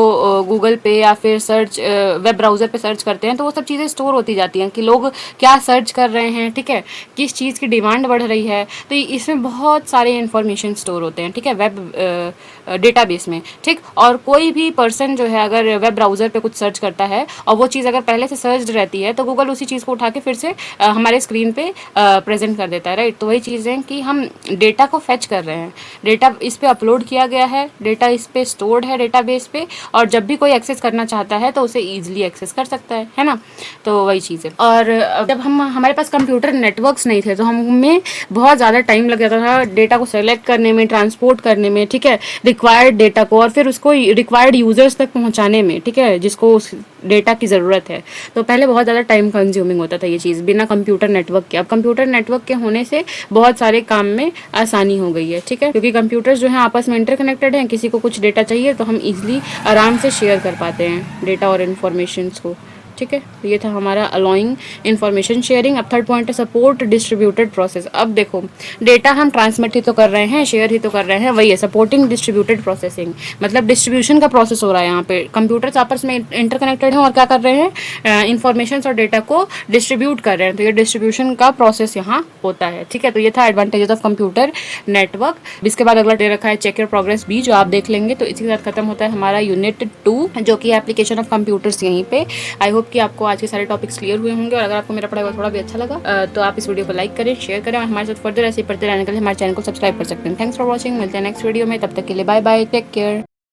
गूगल पे या फिर सर्च वेब ब्राउज़र पे सर्च करते हैं तो वो सब चीज़ें स्टोर होती जाती हैं कि लोग क्या सर्च कर रहे हैं, ठीक है, किस चीज़ की डिमांड बढ़ रही है, तो इसमें बहुत सारे इन्फॉर्मेशन स्टोर होते हैं, ठीक है, वेब डेटाबेस में, ठीक। और कोई भी पर्सन जो है अगर वेब ब्राउज़र पे कुछ सर्च करता है और वो चीज़ अगर पहले से सर्च रहती है तो गूगल उसी चीज़ को उठा के फिर से हमारे स्क्रीन पे प्रेजेंट कर देता है, राइट। तो वही चीज़ है कि हम डेटा को फेच कर रहे हैं, डेटा इस पे अपलोड किया गया है, डेटा इस पे स्टोर्ड है डेटाबेस पे, और जब भी कोई एक्सेस करना चाहता है तो उसे ईजिली एक्सेस कर सकता है ना। तो वही चीज़ है। और जब हमारे पास कंप्यूटर नेटवर्क्स नहीं थे तो हमें बहुत ज़्यादा टाइम लग जाता था डेटा को सेलेक्ट करने में, ट्रांसपोर्ट करने में, ठीक है, रिक्वायर्ड डेटा को, और फिर उसको रिक्वायर्ड यूजर्स तक पहुंचाने में, ठीक है, जिसको उस डेटा की ज़रूरत है। तो पहले बहुत ज़्यादा टाइम कंज्यूमिंग होता था ये चीज़ बिना कंप्यूटर नेटवर्क के। अब कंप्यूटर नेटवर्क के होने से बहुत सारे काम में आसानी हो गई है, ठीक है, क्योंकि कंप्यूटर्स जो हैं आपस में इंटरकनेक्टेड हैं। किसी को कुछ डेटा चाहिए तो हम इजीली आराम से शेयर कर पाते हैं डेटा और इन्फॉर्मेशंस को, ठीक है। तो ये था हमारा अलाउइंग इन्फॉर्मेशन शेयरिंग। अब थर्ड पॉइंट है सपोर्ट डिस्ट्रीब्यूटेड प्रोसेस। अब देखो डेटा हम ट्रांसमिट ही तो कर रहे हैं, शेयर ही तो कर रहे हैं, वही है सपोर्टिंग डिस्ट्रीब्यूटेड प्रोसेसिंग, मतलब डिस्ट्रीब्यूशन का प्रोसेस हो रहा है यहाँ पे। कंप्यूटर्स आपस में इंटरकनेक्टेड हैं और क्या कर रहे हैं, इन्फॉर्मेशन और डेटा को डिस्ट्रीब्यूट कर रहे हैं। तो ये डिस्ट्रीब्यूशन का प्रोसेस यहाँ होता है, ठीक है। तो ये था एडवांटेजेस ऑफ कंप्यूटर नेटवर्क। इसके बाद अगला दे रखा है चेक योर प्रोग्रेस भी, जो आप देख लेंगे। तो इसी के साथ खत्म होता है हमारा यूनिट 2 जो कि एप्लीकेशन ऑफ कंप्यूटर्स यहीं पे। आई होप कि आपको आज के सारे टॉपिक्स क्लियर हुए होंगे, और अगर आपको मेरा पढ़ाई थोड़ा भी अच्छा लगा तो आप इस वीडियो को लाइक करें, शेयर करें, और हमारे साथ फर्दर ऐसे ही पढ़ते रहने के लिए हमारे चैनल को सब्सक्राइब कर सकते हैं। थैंक्स फॉर वॉचिंग, मिलते हैं नेक्स्ट वीडियो में, तब तक के लिए बाय बाय, टेक केयर।